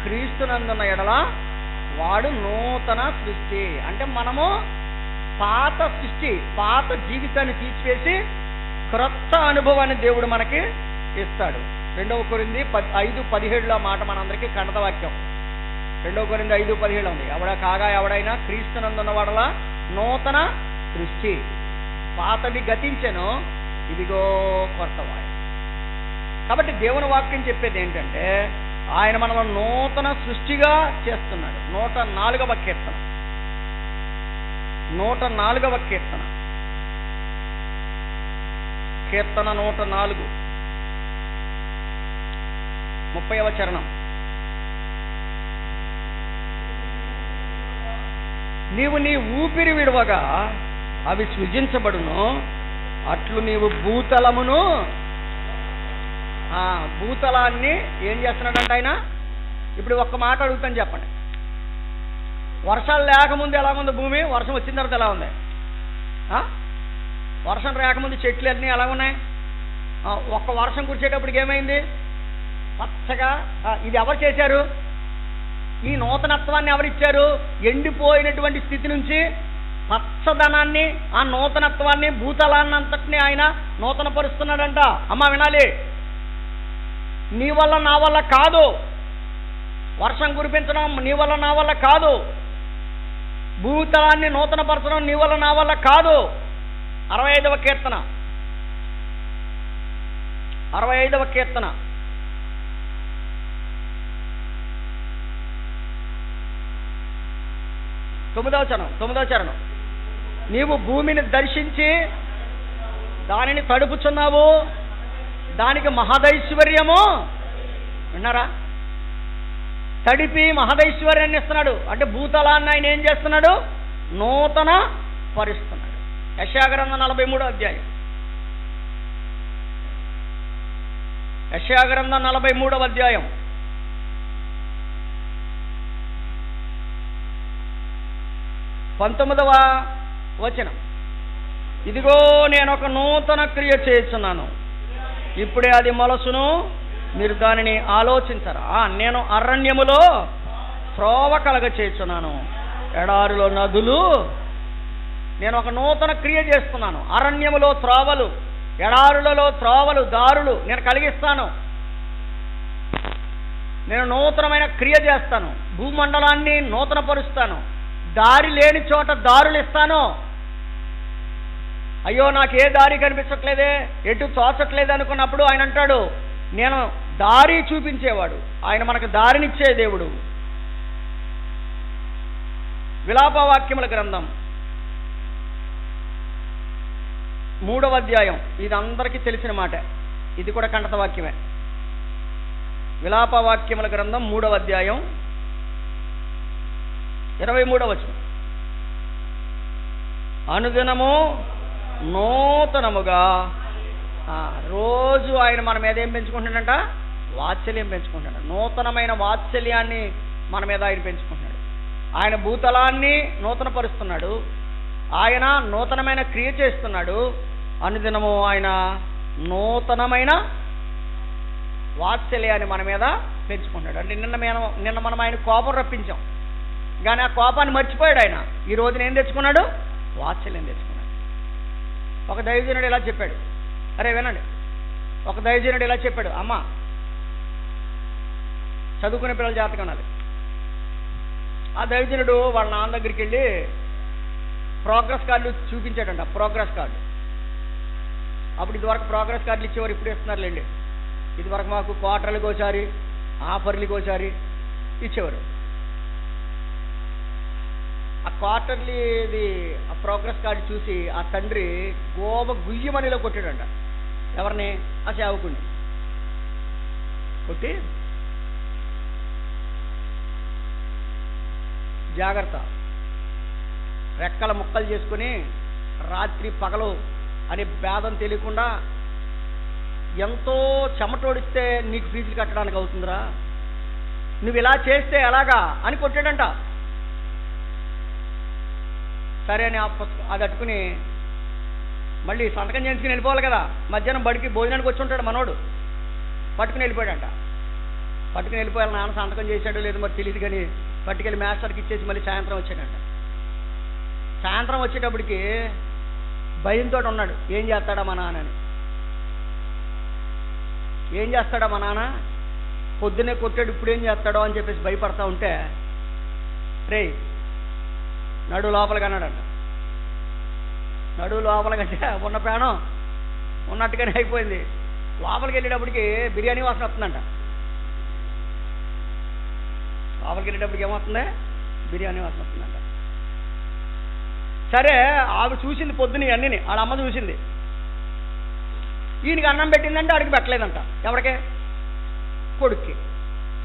Speaker 1: క్రీస్తునందున్న ఎడల వాడు నూతన సృష్టి. అంటే మనము పాత సృష్టి, పాత జీవితాన్ని తీసివేసి క్రొత్త అనుభవాన్ని దేవుడు మనకి ఇస్తాడు. 2 కొరింథీ 5:17 మాట మనందరికీ కండవాక్యం. 2 కొరింథీ 5:17 ఉంది. కాగా ఎవడైనా క్రీస్తునందున్న వాడల నూతన సృష్టి, పాతది గతించెను, ఇదిగో కొత్తవాడు. కాబట్టి దేవుని వాక్యం చెప్పేది ఏంటంటే ఆయన మనల్ని నూతన సృష్టిగా చేస్తున్నాడు. 104వ కీర్తన, 104వ కీర్తన, కీర్తన 104, 30వ చరణం. నీవు నీ ఊపిరి విడవగా అవి సృజించబడును, అట్లు నీవు భూతలమును, భూతలాన్ని ఏం చేస్తున్నాడంట ఆయన? ఇప్పుడు ఒక్క మాట అడుగుతాను, చెప్పండి. వర్షాలు లేకముందు ఎలా ఉంది భూమి? వర్షం వచ్చిన తర్వాత ఎలా ఉంది? వర్షం రాకముందు చెట్లు అన్నీ ఎలా ఉన్నాయి? ఒక్క వర్షం కురిచేటప్పటికి ఏమైంది? పచ్చగా. ఇది ఎవరు చేశారు? ఈ నూతనత్వాన్ని ఎవరిచ్చారు? ఎండిపోయినటువంటి స్థితి నుంచి పచ్చదనాన్ని, ఆ నూతనత్వాన్ని, భూతలాన్నంతటిని ఆయన నూతన పరుస్తున్నాడంట. అమ్మ వినాలి, నీ వల్ల నా వల్ల కాదు. వర్షం కురిపించడం నీ వల్ల నా వల్ల కాదు. భూతలాన్ని నూతనపరచడం నీ వల్ల నా వల్ల కాదు. 65వ కీర్తన 9వ చరణం. నీవు భూమిని దర్శించి దానిని తడుపుచున్నావు, దానికి మహదైశ్వర్యము. విన్నారా? తడిపి మహదైశ్వర్యాన్ని ఇస్తున్నాడు. అంటే భూతలాన్ని ఆయన ఏం చేస్తున్నాడు? నూతన పరుస్తున్నాడు. యెషయా గ్రంథం 43వ అధ్యాయం. యెషయా గ్రంథం 43వ అధ్యాయం 19వ వచనం. ఇదిగో నేను ఒక నూతన క్రియ చేస్తున్నాను, ఇప్పుడే అది మొలసును, మీరు దానిని ఆలోచించరా? నేను అరణ్యములో త్రోవ కలగ చేస్తున్నాను, ఎడారిలో నదులు. నేను ఒక నూతన క్రియ చేస్తున్నాను. అరణ్యములో త్రోవలు, ఎడారులలో త్రోవలు, దారులు నేను కలిగిస్తాను. నేను నూతనమైన క్రియ చేస్తాను. భూమండలాన్ని నూతన పరుస్తాను. దారి లేని చోట దారులు ఇస్తాను. అయ్యో నాకు ఏ దారి కనిపించట్లేదే, ఎటు తోచట్లేదు అనుకున్నప్పుడు ఆయన అంటాడు, నేను దారి చూపించేవాడు. ఆయన మనకు దారినిచ్చే దేవుడు. విలాపవాక్యముల గ్రంథం 3వ అధ్యాయం. ఇది అందరికీ తెలిసిన మాట, ఇది కూడా కంఠత వాక్యమే. విలాపవాక్యముల గ్రంథం 3వ అధ్యాయం 23వ వచనం. అనుదినము నూతనముగా. రోజు ఆయన మన మీద ఏం పెంచుకుంటున్నాడంట? వాత్సల్యం పెంచుకుంటున్నాడు. నూతనమైన వాత్సల్యాన్ని మన మీద ఆయన పెంచుకుంటున్నాడు. ఆయన భూతలాన్ని నూతన పరుస్తున్నాడు. ఆయన నూతనమైన క్రియ చేస్తున్నాడు. అనుదినము ఆయన నూతనమైన వాత్సల్యాన్ని మన మీద పెంచుకుంటాడు. అంటే నిన్న మనం ఆయన కోపం రప్పించాం, కానీ ఆ కోపాన్ని మర్చిపోయాడు ఆయన. ఈ రోజున ఏం తెచ్చుకున్నాడు? వాత్సల్యం తెచ్చుకున్నాడు. ఒక దైవజనుడు ఇలా చెప్పాడు, అరే వినండి, ఒక దైవజనుడు ఇలా చెప్పాడు, అమ్మ చదువుకునే పిల్లల జాతకం అనాలి. ఆ దైవజనుడు వాళ్ళ నాన్న దగ్గరికి వెళ్ళి ప్రోగ్రెస్ కార్డులు చూపించాడంట. Progress card. అప్పుడు ఇదివరకు ప్రోగ్రెస్ కార్డులు ఇచ్చేవారు, ఇప్పుడు ఇస్తున్నారులేండి. ఇదివరకు మాకు క్వార్టర్లకు ఒకసారి, ఆఫర్లకి ఒకసారి ఇచ్చేవారు. ఆ క్వార్టర్లీది ఆ ప్రోగ్రెస్ కార్డు చూసి ఆ తండ్రి గుయ్యమనిలో కొట్టాడంట. ఎవరిని? ఆ సేవకుడిని కొట్టి, జాగ్రత్త, రెక్కల ముక్కలు చేసుకుని రాత్రి పగలు అనే భేదం తెలియకుండా ఎంతో చెమటోడిస్తే నీకు ఫీజులు కట్టడానికి అవుతుందిరా, నువ్వు ఇలా చేస్తే ఎలాగా అని కొట్టాడంట. సరే అని అది అట్టుకుని మళ్ళీ సంతకం చేయించుకుని వెళ్ళిపోవాలి కదా. మధ్యాహ్నం బడికి భోజనానికి వచ్చి ఉంటాడు మనోడు, పట్టుకుని వెళ్ళిపోయాడంట. పట్టుకుని వెళ్ళిపోయాలి, నాన్న సంతకం చేశాడో లేదో మరి తెలియదు, కానీ పట్టుకెళ్ళి మాస్టర్కి ఇచ్చేసి మళ్ళీ సాయంత్రం వచ్చాడంట. సాయంత్రం వచ్చేటప్పటికి భయంతో ఉన్నాడు, ఏం చేస్తాడా మా నాన్న అని. ఏం చేస్తాడా మా నాన్న, పొద్దున్నే కొట్టాడు, ఇప్పుడు ఏం చేస్తాడో అని చెప్పేసి భయపడతా ఉంటే, రే నడు లోపలికి అన్నాడంట. నడు లోపలికంటే ఉన్న ప్రాణం ఉన్నట్టుగానే అయిపోయింది. లోపలికి వెళ్ళేటప్పటికి బిర్యానీ వాసన వస్తుందంట. లోపలికి వెళ్ళేటప్పటికి ఏమవుతుంది? బిర్యానీ వాసన వస్తుందంట. సరే ఆవిడ చూసింది పొద్దున అన్నిని, వాళ్ళ అమ్మ చూసింది. ఈయనకి అన్నం పెట్టిందంటే ఆడికి పెట్టలేదంట. ఎవరికే? కొడుక్కి.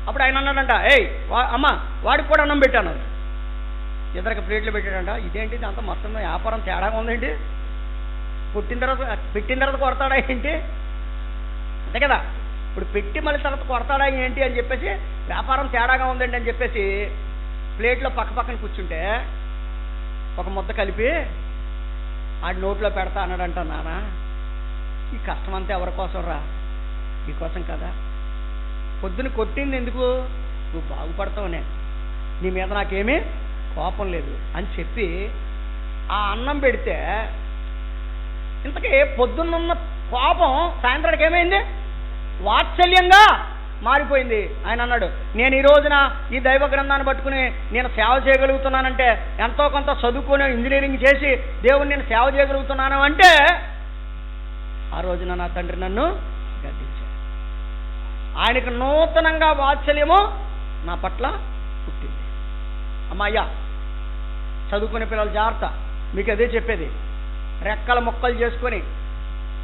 Speaker 1: అప్పుడు ఆయన అన్నాడంట, ఏయ్ అమ్మ వాడికి కూడా అన్నం పెట్టాను. ఇద్దరికి ప్లేట్లు పెట్టాడంట. ఇదేంటి అంత మొత్తం వ్యాపారం తేడాగా ఉందేంటి? పెట్టిన తర్వాత కొడతాడా ఏంటి? అంతే కదా. ఇప్పుడు పెట్టి మళ్ళీ తర్వాత కొడతాడా ఏంటి అని చెప్పేసి వ్యాపారం తేడాగా ఉందండి అని చెప్పేసి ప్లేట్లో పక్కన కూర్చుంటే ఒక ముద్ద కలిపి ఆడి నోట్లో పెడతా అన్నాడంట. నాన్న, ఈ కష్టం అంతా ఎవరి కోసం రా? నీకోసం కదా. పొద్దున కొట్టింది ఎందుకు? నువ్వు బాగుపడతావునే, నీ మీద నాకేమీ కోపం లేదు అని చెప్పి ఆ అన్నం పెడితే ఇంతకీ పొద్దున్నున్న కోపం సాయంత్రానికి ఏమైంది? వాత్సల్యంగా మారిపోయింది. ఆయన అన్నాడు, నేను ఈ రోజున ఈ దైవ గ్రంథాన్ని పట్టుకుని నేను సేవ చేయగలుగుతున్నానంటే, ఎంతో కొంత చదువుకొని ఇంజనీరింగ్ చేసి దేవుని నేను సేవ చేయగలుగుతున్నాను అంటే, ఆ రోజున నా తండ్రి నన్ను గద్దించాడు. ఆయనకు నూతనంగా వాత్సల్యము నా పట్ల పుట్టింది. అమ్మాయ్యా, చదువుకునే పిల్లలు జాగ్రత్త. మీకు అదే చెప్పేది. రెక్కల మొక్కలు చేసుకొని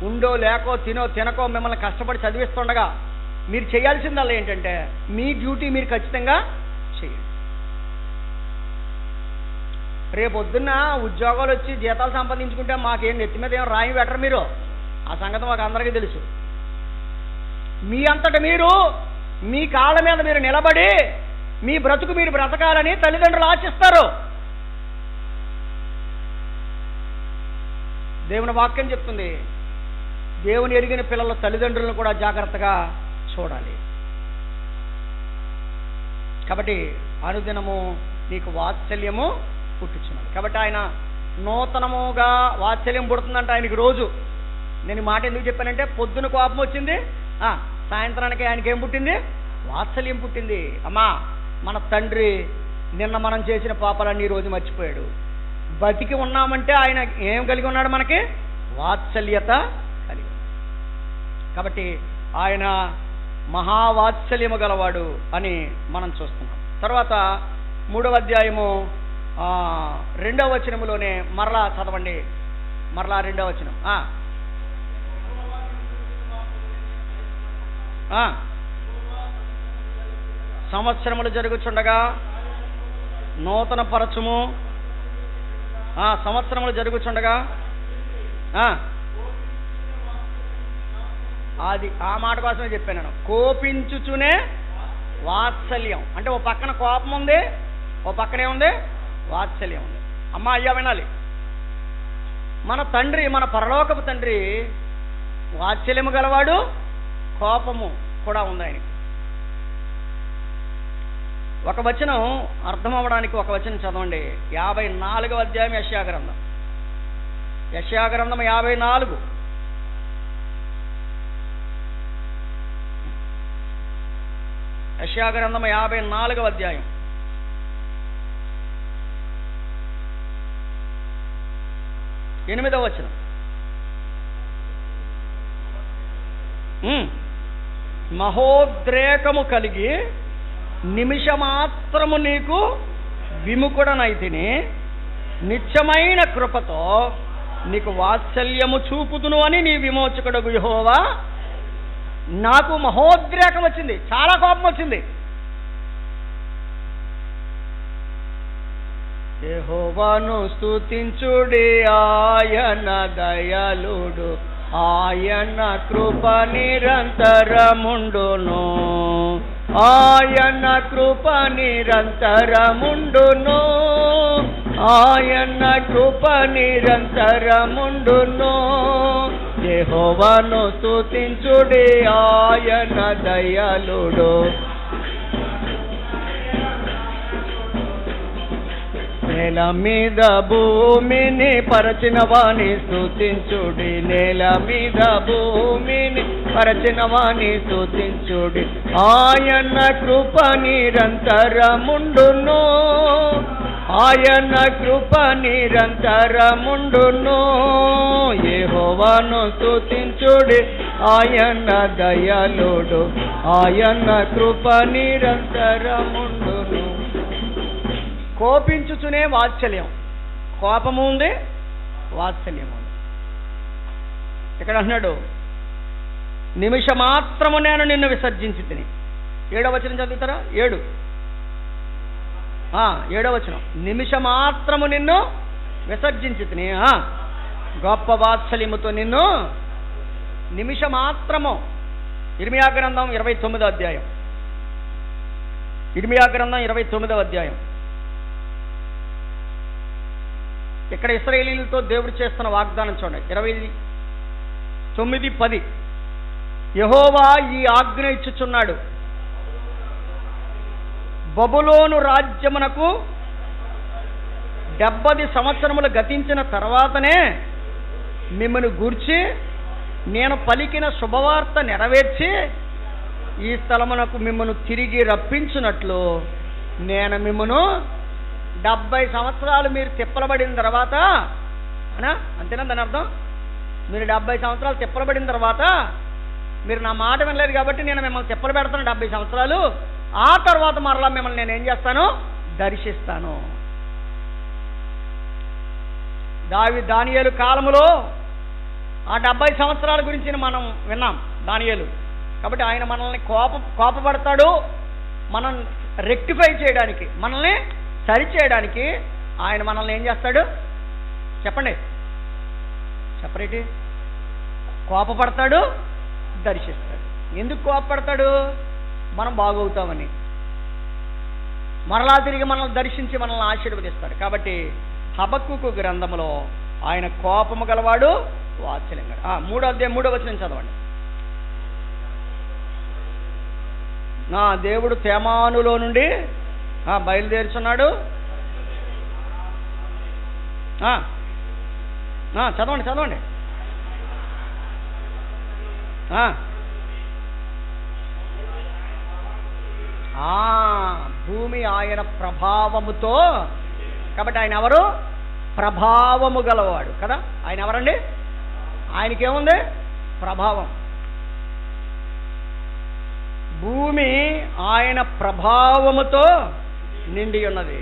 Speaker 1: ఉండో లేకో తినకో మిమ్మల్ని కష్టపడి చదివిస్తుండగా మీరు చేయాల్సిందల్లా ఏంటంటే మీ డ్యూటీ మీరు ఖచ్చితంగా చేయండి. రేపొద్దున్న ఉద్యోగాలు వచ్చి జీతాలు సంపాదించుకుంటే మాకేం నెత్తి మీద ఏం రాయి పెట్టరు మీరు. ఆ సంగతి మాకు అందరికీ తెలుసు. మీ అంతట మీరు మీ కాళ్ళ మీద మీరు నిలబడి మీ బ్రతుకు మీరు బ్రతకాలని తల్లిదండ్రులు ఆశిస్తారు. దేవుని వాక్యం చెప్తుంది, దేవుని ఎరిగిన పిల్లల తల్లిదండ్రులను కూడా జాగ్రత్తగా చూడాలి. కాబట్టి అనుదినము నీకు వాత్సల్యము పుట్టించున్నాడు. కాబట్టి ఆయన నూతనముగా వాత్సల్యం పుడుతుందంట ఆయనకి రోజు. నేను మాట ఎందుకు చెప్పానంటే, పొద్దున కోపం వచ్చింది, సాయంత్రానికి ఆయనకి ఏం పుట్టింది? వాత్సల్యం పుట్టింది. అమ్మా, మన తండ్రి నిన్న మనం చేసిన పాపాలన్నీ ఈ రోజు మర్చిపోయాడు. బతికి ఉన్నామంటే ఆయన ఏం కలిగి ఉన్నాడు? మనకి వాత్సల్యత కలిగి ఉన్నాడు. కాబట్టి ఆయన మహావాత్సల్యము గలవాడు అని మనం చూస్తున్నాం. తర్వాత 3వ అధ్యాయము 2వ వచనములోనే మరలా చదవండి. మరలా 2వ వచనం. సంవత్సరములు జరుగుచుండగా నూతన పరచుము. సంవత్సరములు జరుగుచుండగా అది ఆ మాట కోసమే చెప్పాను నేను. కోపించుచునే వాత్సల్యం అంటే ఓ పక్కన కోపం ఉంది, ఓ పక్కనే ఉంది వాత్సల్యం ఉంది. అమ్మ అయ్యా వినాలి, మన తండ్రి, మన పరలోకపు తండ్రి వాత్సల్యము గలవాడు, కోపము కూడా ఉంది ఆయనకి. ఒక వచనం అర్థం అవ్వడానికి ఒక వచనం చదవండి. 54వ అధ్యాయం యెషయా గ్రంథం 54. యెషయా గ్రంథం 54వ అధ్యాయం 8వ వచనం. మహోద్రేకము కలిగి నిమిషమాత్రము నీకు విముఖుడనైతిని, నిత్యమైన కృపతో నీకు వాత్సల్యము చూపుదును అని నీ విమోచకుడగు యెహోవా. నాకు మహోద్రేకం వచ్చింది, చాలా కోపం వచ్చింది. యెహోవాను స్తుతించుడి, ఆయన దయాళుడు, ఆయన కృప నిరంతరముండును, ఆయన కృప నిరంతరముండును, ఆయన కృప నిరంతరముండును. యెహోవాను స్తుతించుడి, ఆయన దయాళుడు. నేల మీద భూమిని పరచిన వాణి స్తుతించుడి, నేల మీద భూమిని పరచిన వాణి స్తుతించుడి, ఆయన కృప నిరంతరముండును, ఆయన కృప నిరంతరముండును. యెహోవాను స్తుతించుడి, ఆయన దయాళుడు, ఆయన కృప నిరంతరముండును. కోపించుచునే వాత్సల్యం, కోపము ఉంది, వాత్సల్యం ఉంది. ఇక్కడ అన్నాడు, నిమిషమాత్రము నేను నిన్ను విసర్జించి తిని. 7వ వచనం చదువుతారా? 7వ వచనం. నిమిషమాత్రము నిన్ను విసర్జించి తిని, గొప్ప వాత్సల్యముతో నిన్ను నిమిషమాత్రము. ఇర్మియా గ్రంథం 29వ అధ్యాయం. ఇర్మియా గ్రంథం 29వ అధ్యాయం. ఇక్కడ ఇశ్రాయేలీయులతో దేవుడు చేస్తున్న వాగ్దానం చూడండి. 29:10. యెహోవా ఈ ఆజ్ఞ ఇచ్చుచున్నాడు, బబులోను రాజ్యమునకు 70 సంవత్సరములు గతించిన తర్వాతనే మిమ్మల్ని గూర్చి నేను పలికిన శుభవార్త నెరవేర్చి ఈ స్థలమునకు మిమ్మల్ని తిరిగి రప్పించినట్లు నేను మిమ్మను 70 సంవత్సరాలు మీరు తిప్పలబడిన తర్వాత, అంతేనా దాని అర్థం? మీరు 70 సంవత్సరాలు తిప్పలబడిన తర్వాత మీరు నా మాట వినలేదు కాబట్టి నేను మిమ్మల్ని తిప్పలు పెడతాను 70 సంవత్సరాలు. ఆ తర్వాత మరలా మిమ్మల్ని నేను ఏం చేస్తాను? దర్శిస్తాను. దానియేలు కాలములో ఆ 70 సంవత్సరాల గురించి మనం విన్నాం, దానియేలు. కాబట్టి ఆయన మనల్ని కోపపడతాడు. మనం రెక్టిఫై చేయడానికి, మనల్ని సరిచేయడానికి ఆయన మనల్ని ఏం చేస్తాడు చెప్పండి? చెప్పరేటి? కోపపడతాడు, దర్శిస్తాడు. ఎందుకు కోపపడతాడు? మనం బాగవుతామని. మరలా తిరిగి మనల్ని దర్శించి మనల్ని ఆశీర్వదిస్తాడు. కాబట్టి హబక్కూకు గ్రంథంలో ఆయన కోపము గలవాడు, వాత్సల్యం గల. 3వ అధ్యాయం 3వ వచనం చదవండి. నా దేవుడు తేమానులో నుండి బయలుదేరుచున్నాడు. చదవండి చదవండి. భూమి ఆయన ప్రభావముతో. కాబట్టి ఆయన ఎవరు? ప్రభావము గలవాడు కదా. ఆయన ఎవరండి? ఆయనకేముంది? ప్రభావం. భూమి ఆయన ప్రభావముతో నిండి ఉన్నది.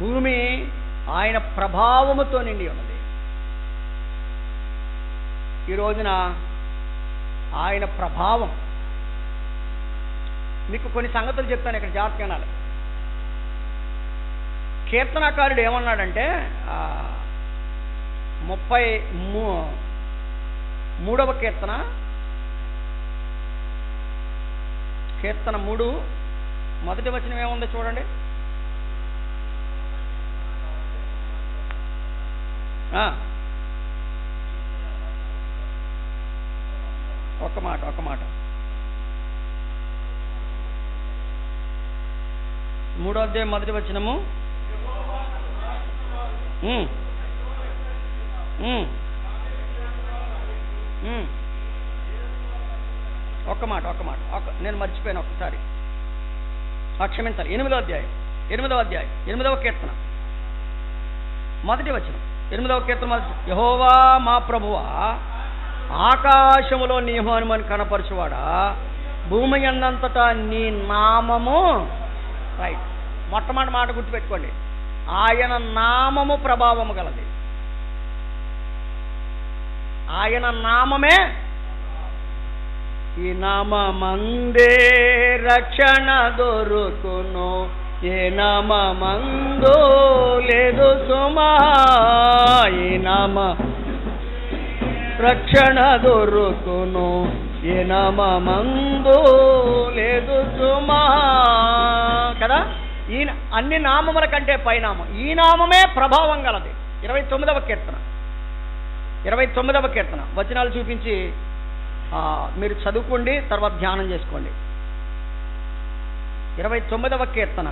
Speaker 1: భూమి ఆయన ప్రభావముతో నిండి ఉన్నది. ఈ రోజున ఆయన ప్రభావం. మీకు కొన్ని సంగతులు చెప్తాను ఇక్కడ, జాగ్రత్తగా వినాలి. కీర్తనాకారుడు ఏమన్నాడంటే 33వ కీర్తన 3 మొదటి వచనం ఏముందో చూడండి. ఒక మాట 3వ అధ్యాయం మొదటి వచనము. ఒక్క మాట నేను మర్చిపోయాను ఒక్కసారి, క్షమించాలి. 8వ అధ్యాయం 8వ కీర్తన మొదటి వచనం. 8వ కీర్తన మొదటి. యెహోవా మా ప్రభువా, ఆకాశములో నీ మహిమను కనపరచువాడా, భూమి యందంతటా నీ నామము. రైట్. మొట్టమొదటి మాట గుర్తుపెట్టుకోండి, ఆయన నామము ప్రభావము గలది. ఆయన నామమే. ఈ నామమందే రక్షణ దొరుకును, ఏ నామమందు లేదు సుమా. ఈ నామ రక్షణ దొరుకును, ఏ నామమందు లేదు సుమా కదా. ఈ అన్ని నామముల కంటే పైనామం, ఈ నామమే ప్రభావం గలది. 29వ కీర్తన వచనాలు చూపించి మీరు చదువుకోండి, తర్వాత ధ్యానం చేసుకోండి. 29వ కీర్తన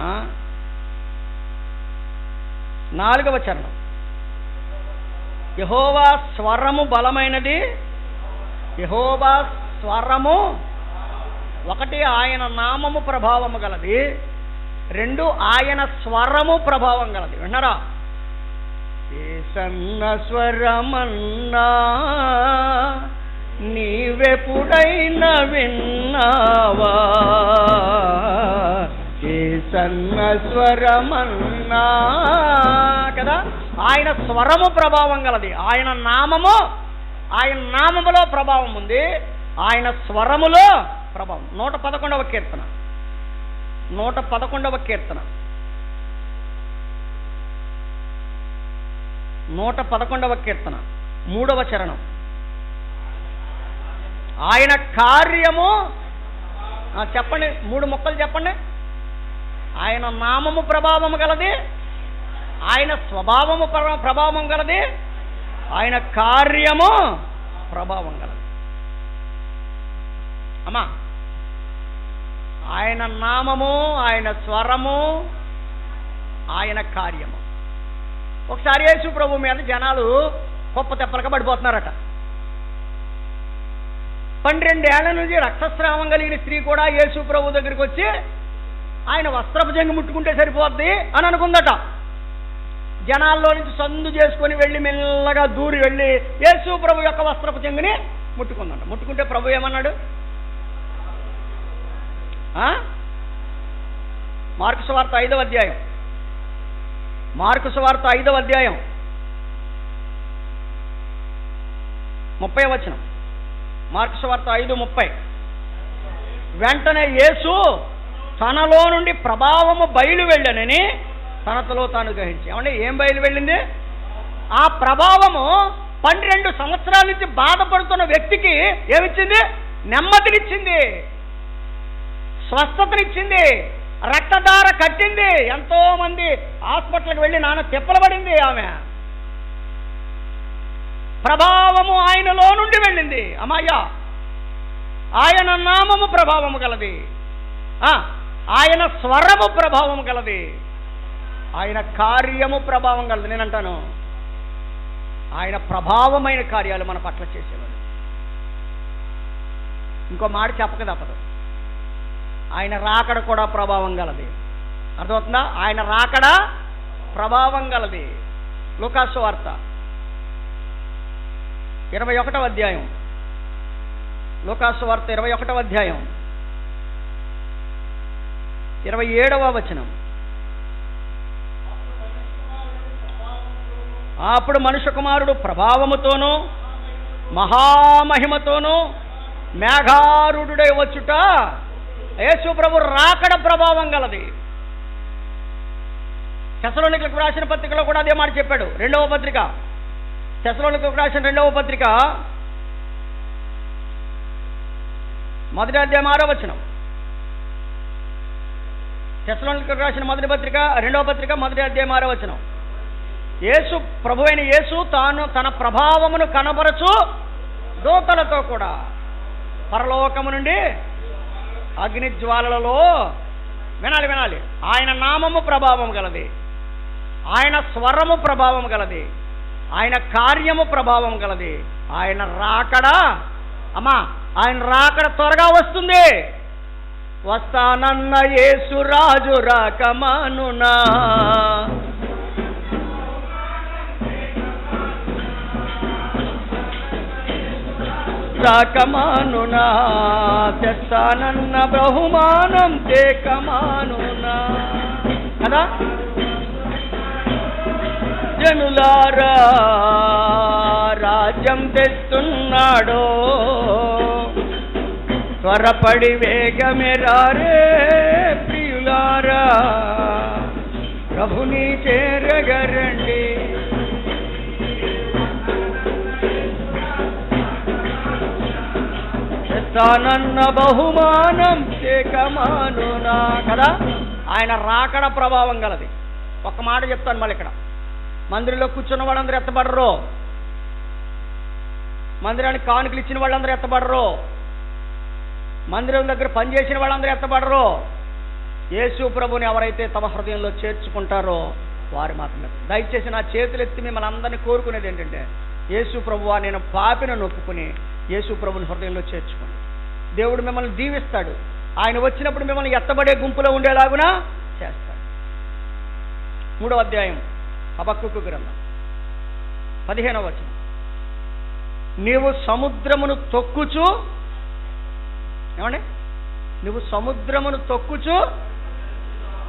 Speaker 1: 4వ చరణం. యెహోవా స్వరము బలమైనది. యెహోవా స్వరము 1 ఆయన నామము ప్రభావము గలది, 2 ఆయన స్వరము ప్రభావం గలది. విన్నారా? ఏ సన్న స్వరమన్నా నీవెప్పుడైనా విన్నావా? ఏ సన్న స్వరమన్నా కదా. ఆయన స్వరము ప్రభావం గలది, ఆయన నామములో ప్రభావం ఉంది, ఆయన స్వరములో ప్రభావం. 111వ కీర్తన 111వ కీర్తన 111వ కీర్తన 3వ చరణం. ఆయన కార్యము చెప్పండి, 3 ముక్కలు చెప్పండి. ఆయన నామము ప్రభావము గలది, ఆయన స్వభావము ప్రభావం గలది, ఆయన కార్యము ప్రభావం గలది. అమ్మా, ఆయన నామము, ఆయన స్వరము, ఆయన కార్యము. ఒకసారి యేసు ప్రభు మీద జనాలు గొప్ప తెప్పలుగా పడిపోతున్నారట. 12 ఏళ్ల నుంచి రక్తస్రావం కలిగిన స్త్రీ కూడా యేసు ప్రభు దగ్గరికి వచ్చి ఆయన వస్త్రపు జంగు ముట్టుకుంటే సరిపోద్ది అని అనుకుందట. జనాల్లో నుంచి సందు చేసుకొని వెళ్ళి మెల్లగా దూరి వెళ్ళి యేసు ప్రభు యొక్క వస్త్రపు జంగుని ముట్టుకుందంట. ముట్టుకుంటే ప్రభు ఏమన్నాడు? మార్కు సువార్త 5వ అధ్యాయం, మార్కు సువార్త 5వ అధ్యాయం 30వ వచనం. మార్కు సువార్త 5:30. వెంటనే యేసు తనలో నుండి ప్రభావము బయలు వెళ్ళనని తనతో తాను గ్రహించి. ఏమంటే ఏం బయలు వెళ్ళింది? ఆ ప్రభావము 12 సంవత్సరాల నుంచి బాధపడుతున్న వ్యక్తికి ఏమిచ్చింది? నెమ్మదినిచ్చింది, స్వస్థతనిచ్చింది, రక్తధార కట్టింది. ఎంతో మంది హాస్పిటల్కి వెళ్ళి నాన్న తిప్పలబడింది ఆమె. ప్రభావము ఆయనలో నుండి వెళ్ళింది. అమ్మాయ్యా, ఆయన నామము ప్రభావము గలది, ఆయన స్వరము ప్రభావము గలది, ఆయన కార్యము ప్రభావం గలది. నేనంటాను, ఆయన ప్రభావమైన కార్యాలు మన పట్ల చేసేవాడు. ఇంకో మాట చెప్పక తప్పదు, ఆయన రాకడ కూడా ప్రభావం గలది. అర్థమవుతుందా? ఆయన రాకడ ప్రభావం గలది. లూకాసు వార్త 21వ అధ్యాయం, లూకాసు వార్త 21వ అధ్యాయం 27వ వచనం. అప్పుడు మనుష్య కుమారుడు ప్రభావముతోనూ మహామహిమతోనూ మేఘారూఢుడై వచ్చుట యేసు ప్రభు రాకడ ప్రభావం గలది. తెస్సలోనికీయులకు రాసిన పత్రికలో కూడా అదే మాట చెప్పాడు. 2వ పత్రిక, తెస్సలోనికీయులకు రాసిన 2వ పత్రిక 1వ అధ్యాయం 6వ వచనం. తెస్సలోనికీయులకు రాసిన 1వ పత్రిక 2వ పత్రిక 1వ అధ్యాయం 6వ వచనం. యేసు ప్రభువైన యేసు తాను తన ప్రభావమును కనబరచు దూతలతో కూడా పరలోకము నుండి అగ్ని జ్వాలలలో, వినాలి వినాలి, ఆయన నామము ప్రభావం గలది, ఆయన స్వరము ప్రభావం గలది, ఆయన కార్యము ప్రభావం గలది, ఆయన రాకడ, అమ్మా ఆయన రాకడ త్వరగా వస్తుంది. వస్తానన్న యేసు రాజు రాకమానునా, రాకమానునా, తెస్తానన్న బహుమానం తేకమానునా కదా. జనులారా రాజ్యం తెస్తున్నాడో, త్వరపడి వేగమెరారే ప్రియులారా, ప్రభుని చేరగరండి. తానన్న బహుమానం చేకమానునా కదా. ఆయన రాకడ ప్రభావం గలది. ఒక్క మాట చెప్తాను మళ్ళీ, ఇక్కడ మందిరంలో కూర్చున్న వాళ్ళందరూ ఎత్తబడరు, మందిరానికి కానుకలు ఇచ్చిన వాళ్ళందరూ ఎత్తబడరు, మందిరం దగ్గర పనిచేసిన వాళ్ళందరూ ఎత్తబడరు. యేసు ప్రభుని ఎవరైతే తమ హృదయంలో చేర్చుకుంటారో వారు మాత్రమే. దయచేసి నా చేతులు ఎత్తి మిమ్మల్ని అందరినీ కోరుకునేది ఏంటంటే, యేసు ప్రభువా నేను పాపిని నొప్పుకుని యేసు ప్రభుని హృదయంలో చేర్చుకోండి. దేవుడు మిమ్మల్ని దీవిస్తాడు. ఆయన వచ్చినప్పుడు మిమ్మల్ని ఎత్తబడే గుంపులో ఉండేలాగునా చేస్తాడు. 3వ అధ్యాయం హబక్కూకు గ్రంథం 15వ వచనం. నీవు సముద్రమును తొక్కుచు, ఏమండి, నువ్వు సముద్రమును తొక్కుచు,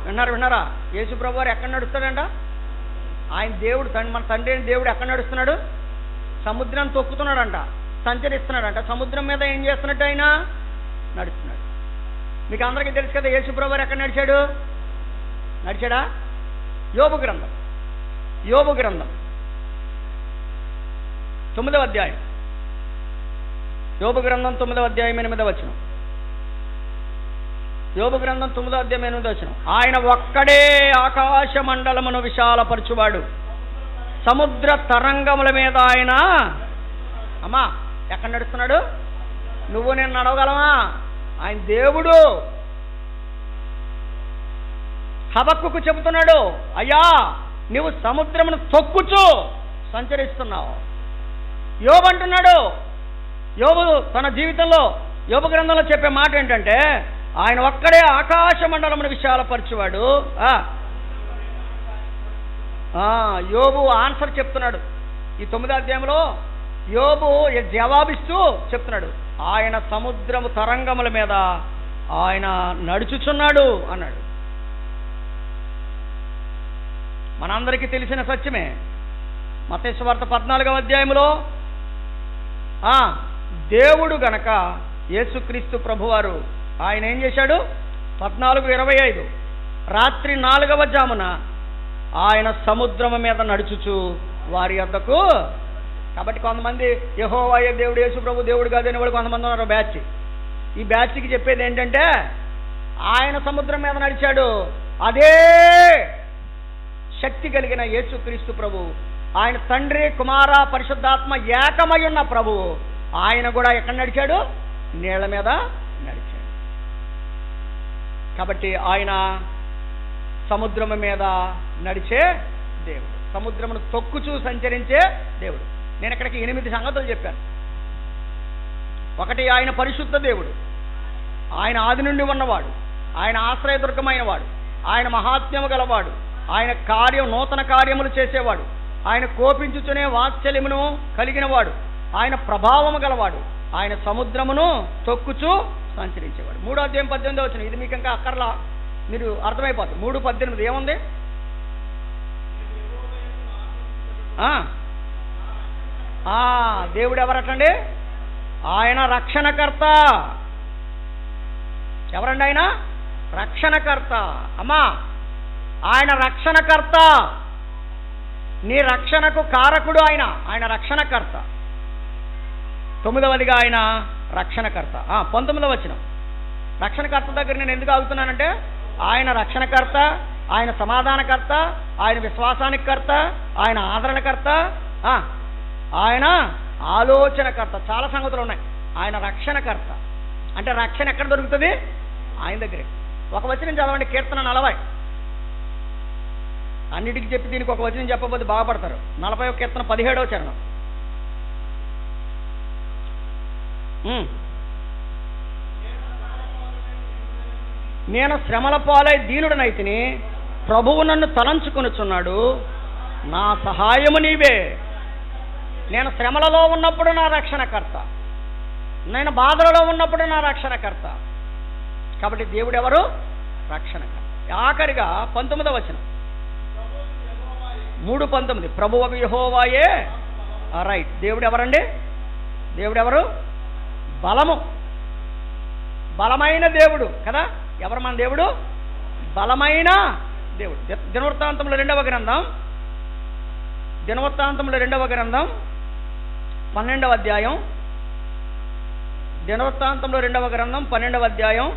Speaker 1: విన్నారా? యేసు ప్రభు వారు ఎక్కడ నడుస్తాడంట? ఆయన దేవుడు, మన తండ్రి అయిన దేవుడు ఎక్కడ నడుస్తున్నాడు? సముద్రాన్ని తొక్కుతున్నాడంట, సంచరిస్తున్నాడంట. సముద్రం మీద ఏం చేస్తున్నట్టు ఆయన నడుస్తున్నాడు. మీకు అందరికీ తెలుసు కదా, యేసుప్రభు వారు ఎక్కడ నడిచాడా? యోబు గ్రంథం 9వ అధ్యాయం. యోబు గ్రంథం 9వ అధ్యాయం 8వ వచనం. యోబు గ్రంథం 9వ అధ్యాయం 8వ వచనం. ఆయన ఒక్కడే ఆకాశ మండలమును విశాలపరచువాడు, సముద్ర తరంగముల మీద ఆయన. అమ్మా, ఎక్కడ నడుస్తున్నాడు? నువ్వు నేను నడవగలమా? ఆయన దేవుడు. హబక్కుకు చెబుతున్నాడు, అయ్యా నువ్వు సముద్రమును తొక్కుచూ సంచరిస్తున్నావు. యోబు అంటున్నాడు, యోబు తన జీవితంలో యోబు గ్రంథంలో చెప్పే మాట ఏంటంటే, ఆయన ఒక్కడే ఆకాశ మండలమును విశాలపరచువాడు. యోబు ఆన్సర్ చెప్తున్నాడు. ఈ 9వ అధ్యాయంలో యోబు జవాబిస్తూ చెప్తున్నాడు, ఆయన సముద్రము తరంగముల మీద ఆయన నడుచుచున్నాడు అన్నాడు. మనందరికీ తెలిసిన సత్యమే. మత్తయి సువార్త 14వ అధ్యాయంలో దేవుడు గనక యేసుక్రీస్తు ప్రభువారు ఆయన ఏం చేశాడు? 14:25 రాత్రి 4వ జామున ఆయన సముద్రము మీద నడుచుచు వారి వద్దకు. కాబట్టి కొంతమంది యెహోవాయే దేవుడు, యేసు ప్రభు దేవుడు కాదని వాళ్ళు కొంతమంది ఉన్నారు బ్యాచ్. ఈ బ్యాచ్కి చెప్పేది ఏంటంటే, ఆయన సముద్రం మీద నడిచాడు, అదే శక్తి కలిగిన యేసుక్రీస్తు ప్రభు, ఆయన తండ్రి కుమార పరిశుద్ధాత్మ ఏకమై ఉన్న ప్రభు, ఆయన కూడా ఎక్కడ నడిచాడు? నీళ్ల మీద నడిచాడు. కాబట్టి ఆయన సముద్రము మీద నడిచే దేవుడు, సముద్రమును తొక్కుచూ సంచరించే దేవుడు. నేను ఇక్కడికి 8 సంగతులు చెప్పాను. ఒకటి, ఆయన పరిశుద్ధ దేవుడు, ఆయన ఆది నుండి ఉన్నవాడు, ఆయన ఆశ్రయదుర్గమైన వాడు, ఆయన మహాత్మ్యము గలవాడు, ఆయన నూతన కార్యములు చేసేవాడు, ఆయన కోపించుచునే వాత్సల్యమును కలిగినవాడు, ఆయన ప్రభావము గలవాడు, ఆయన సముద్రమును తొక్కుచూ సంచరించేవాడు. 3వ అధ్యాయం 18వ వచనం. ఇది మీకు ఇంకా అక్కర్లా, మీరు అర్థమైపోతుంది. 3:18 ఏముంది? దేవుడు ఎవరటండి? ఆయన రక్షణకర్త. ఎవరండి ఆయన? రక్షణకర్త. అమ్మా, ఆయన రక్షణకర్త. నీ రక్షణకు కారకుడు ఆయన రక్షణకర్త. 9వదిగా ఆయన రక్షణకర్త. 19వ వచనం. రక్షణకర్త దగ్గర నేను ఎందుకు ఆగుతున్నానంటే, ఆయన రక్షణకర్త, ఆయన సమాధానకర్త, ఆయన విశ్వాసానికి కర్త, ఆయన ఆదరణకర్త, ఆయన ఆలోచనకర్త. చాలా సంగతులు ఉన్నాయి. ఆయన రక్షణకర్త అంటే రక్షణ ఎక్కడ దొరుకుతుంది? ఆయన దగ్గరే. ఒక వచనం చదవండి, కీర్తన 40. అన్నిటికీ చెప్పి దీనికి ఒక వచనం చెప్పబోతే బాగుపడతారు. 41 కీర్తన 17వ చరణం. నేను శ్రమల పాలై దీనుడనైతిని, ప్రభువు నన్ను తలంచుకొనుచున్నాడు, నా సహాయము నీవే. నేను శ్రమలలో ఉన్నప్పుడు నా రక్షణకర్త, నేను బాధలలో ఉన్నప్పుడు నా రక్షణకర్త. కాబట్టి దేవుడు ఎవరు? రక్షణకర్త. ఆఖరిగా 19వ వచనం, 3:19 ప్రభువు యెహోవాయే. రైట్. దేవుడు ఎవరండి? దేవుడు ఎవరు? బలము, బలమైన దేవుడు కదా. ఎవరు మన దేవుడు? బలమైన దేవుడు. దినవృత్తాంతంలో 2వ గ్రంథం 12వ అధ్యాయం. దినవృత్తాంతంలో 2వ గ్రంథం 12వ అధ్యాయం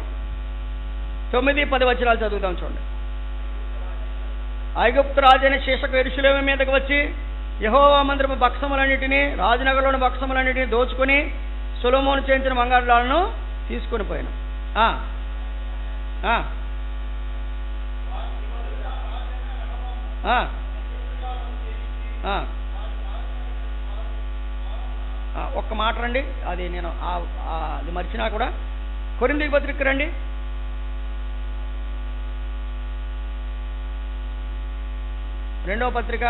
Speaker 1: 9-10 వచనాలు చదువుతాం చూడండి. ఐగుప్తు రాజైన శీషకు యెరూషలేము మీదకి వచ్చి యెహోవా మందిరపు భక్షములన్నిటినీ, రాజనగర్లోని భక్షములన్నిటినీ దోచుకుని సొలొమోను చేయించిన బంగారులను తీసుకుని పోయాను. ఒక్క మాట రండి, అది నేను అది మర్చినా కూడా. కొరింథీ పత్రిక రండి. రెండవ పత్రిక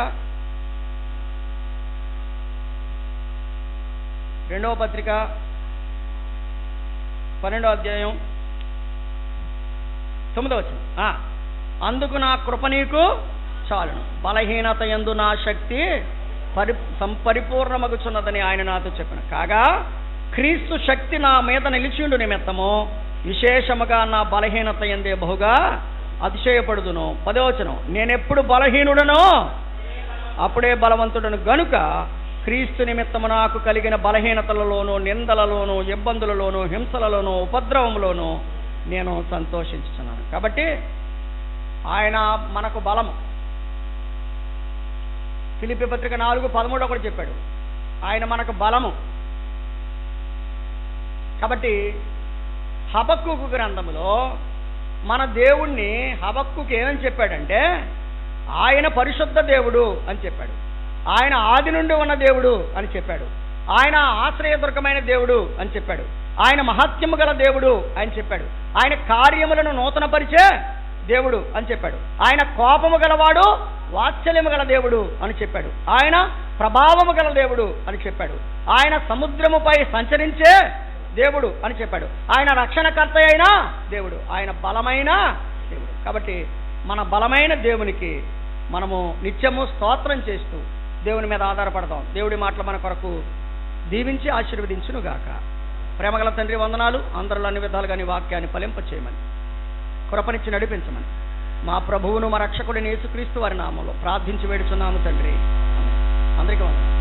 Speaker 1: 12వ అధ్యాయం 9వ వచనం. అందుకు నా కృప నీకు చాలును, బలహీనత యందు నా శక్తి పరిపూర్ణమగుచున్నదని ఆయన నాతో చెప్పిన. కాగా క్రీస్తు శక్తి నా మీద నిలిచిండు నిమిత్తము విశేషముగా నా బలహీనత యందే బహుగా అతిశయపడుదును. 10వ వచనం, నేనెప్పుడు బలహీనుడనో అప్పుడే బలవంతుడను గనుక క్రీస్తు నిమిత్తము నాకు కలిగిన బలహీనతలలోనూ, నిందలలోనూ, ఇబ్బందులలోనూ, హింసలలోనూ, ఉపద్రవంలోనూ నేను సంతోషించుతున్నాను. కాబట్టి ఆయన మనకు బలము. ఫిలిప్పీ పత్రిక 4:13 కూడా చెప్పాడు, ఆయన మనకు బలము. కాబట్టి హబక్కూకు గ్రంథములో మన దేవుణ్ణి హబక్కూకు ఏమని చెప్పాడంటే, ఆయన పరిశుద్ధ దేవుడు అని చెప్పాడు, ఆయన ఆది నుండి ఉన్న దేవుడు అని చెప్పాడు, ఆయన ఆశ్రయదుర్గమైన దేవుడు అని చెప్పాడు, ఆయన మహత్యము గల దేవుడు అని చెప్పాడు, ఆయన కార్యములను నూతనపరిచే దేవుడు అని చెప్పాడు, ఆయన కోపము గలవాడు వాత్సల్యము గల దేవుడు అని చెప్పాడు, ఆయన ప్రభావము గల దేవుడు అని చెప్పాడు, ఆయన సముద్రముపై సంచరించే దేవుడు అని చెప్పాడు, ఆయన రక్షణకర్త అయిన దేవుడు, ఆయన బలమైన దేవుడు. కాబట్టి మన బలమైన దేవునికి మనము నిత్యము స్తోత్రం చేస్తూ దేవుని మీద ఆధారపడతాం. దేవుడి మాటలు మన కొరకు దీవించి ఆశీర్వదించునుగాక. ప్రేమగల తండ్రి వందనాలు. అందరిలో అన్ని విధాలుగా నీ వాక్యాన్ని ఫలింప చేయమని, కృపనిచ్చి నడిపించమని మా ప్రభువును మా రక్షకుడిని యేసుక్రీస్తు వారి నామములో ప్రార్థించి వేడుచున్నాము తండ్రి. అందరికీ వందనాలు.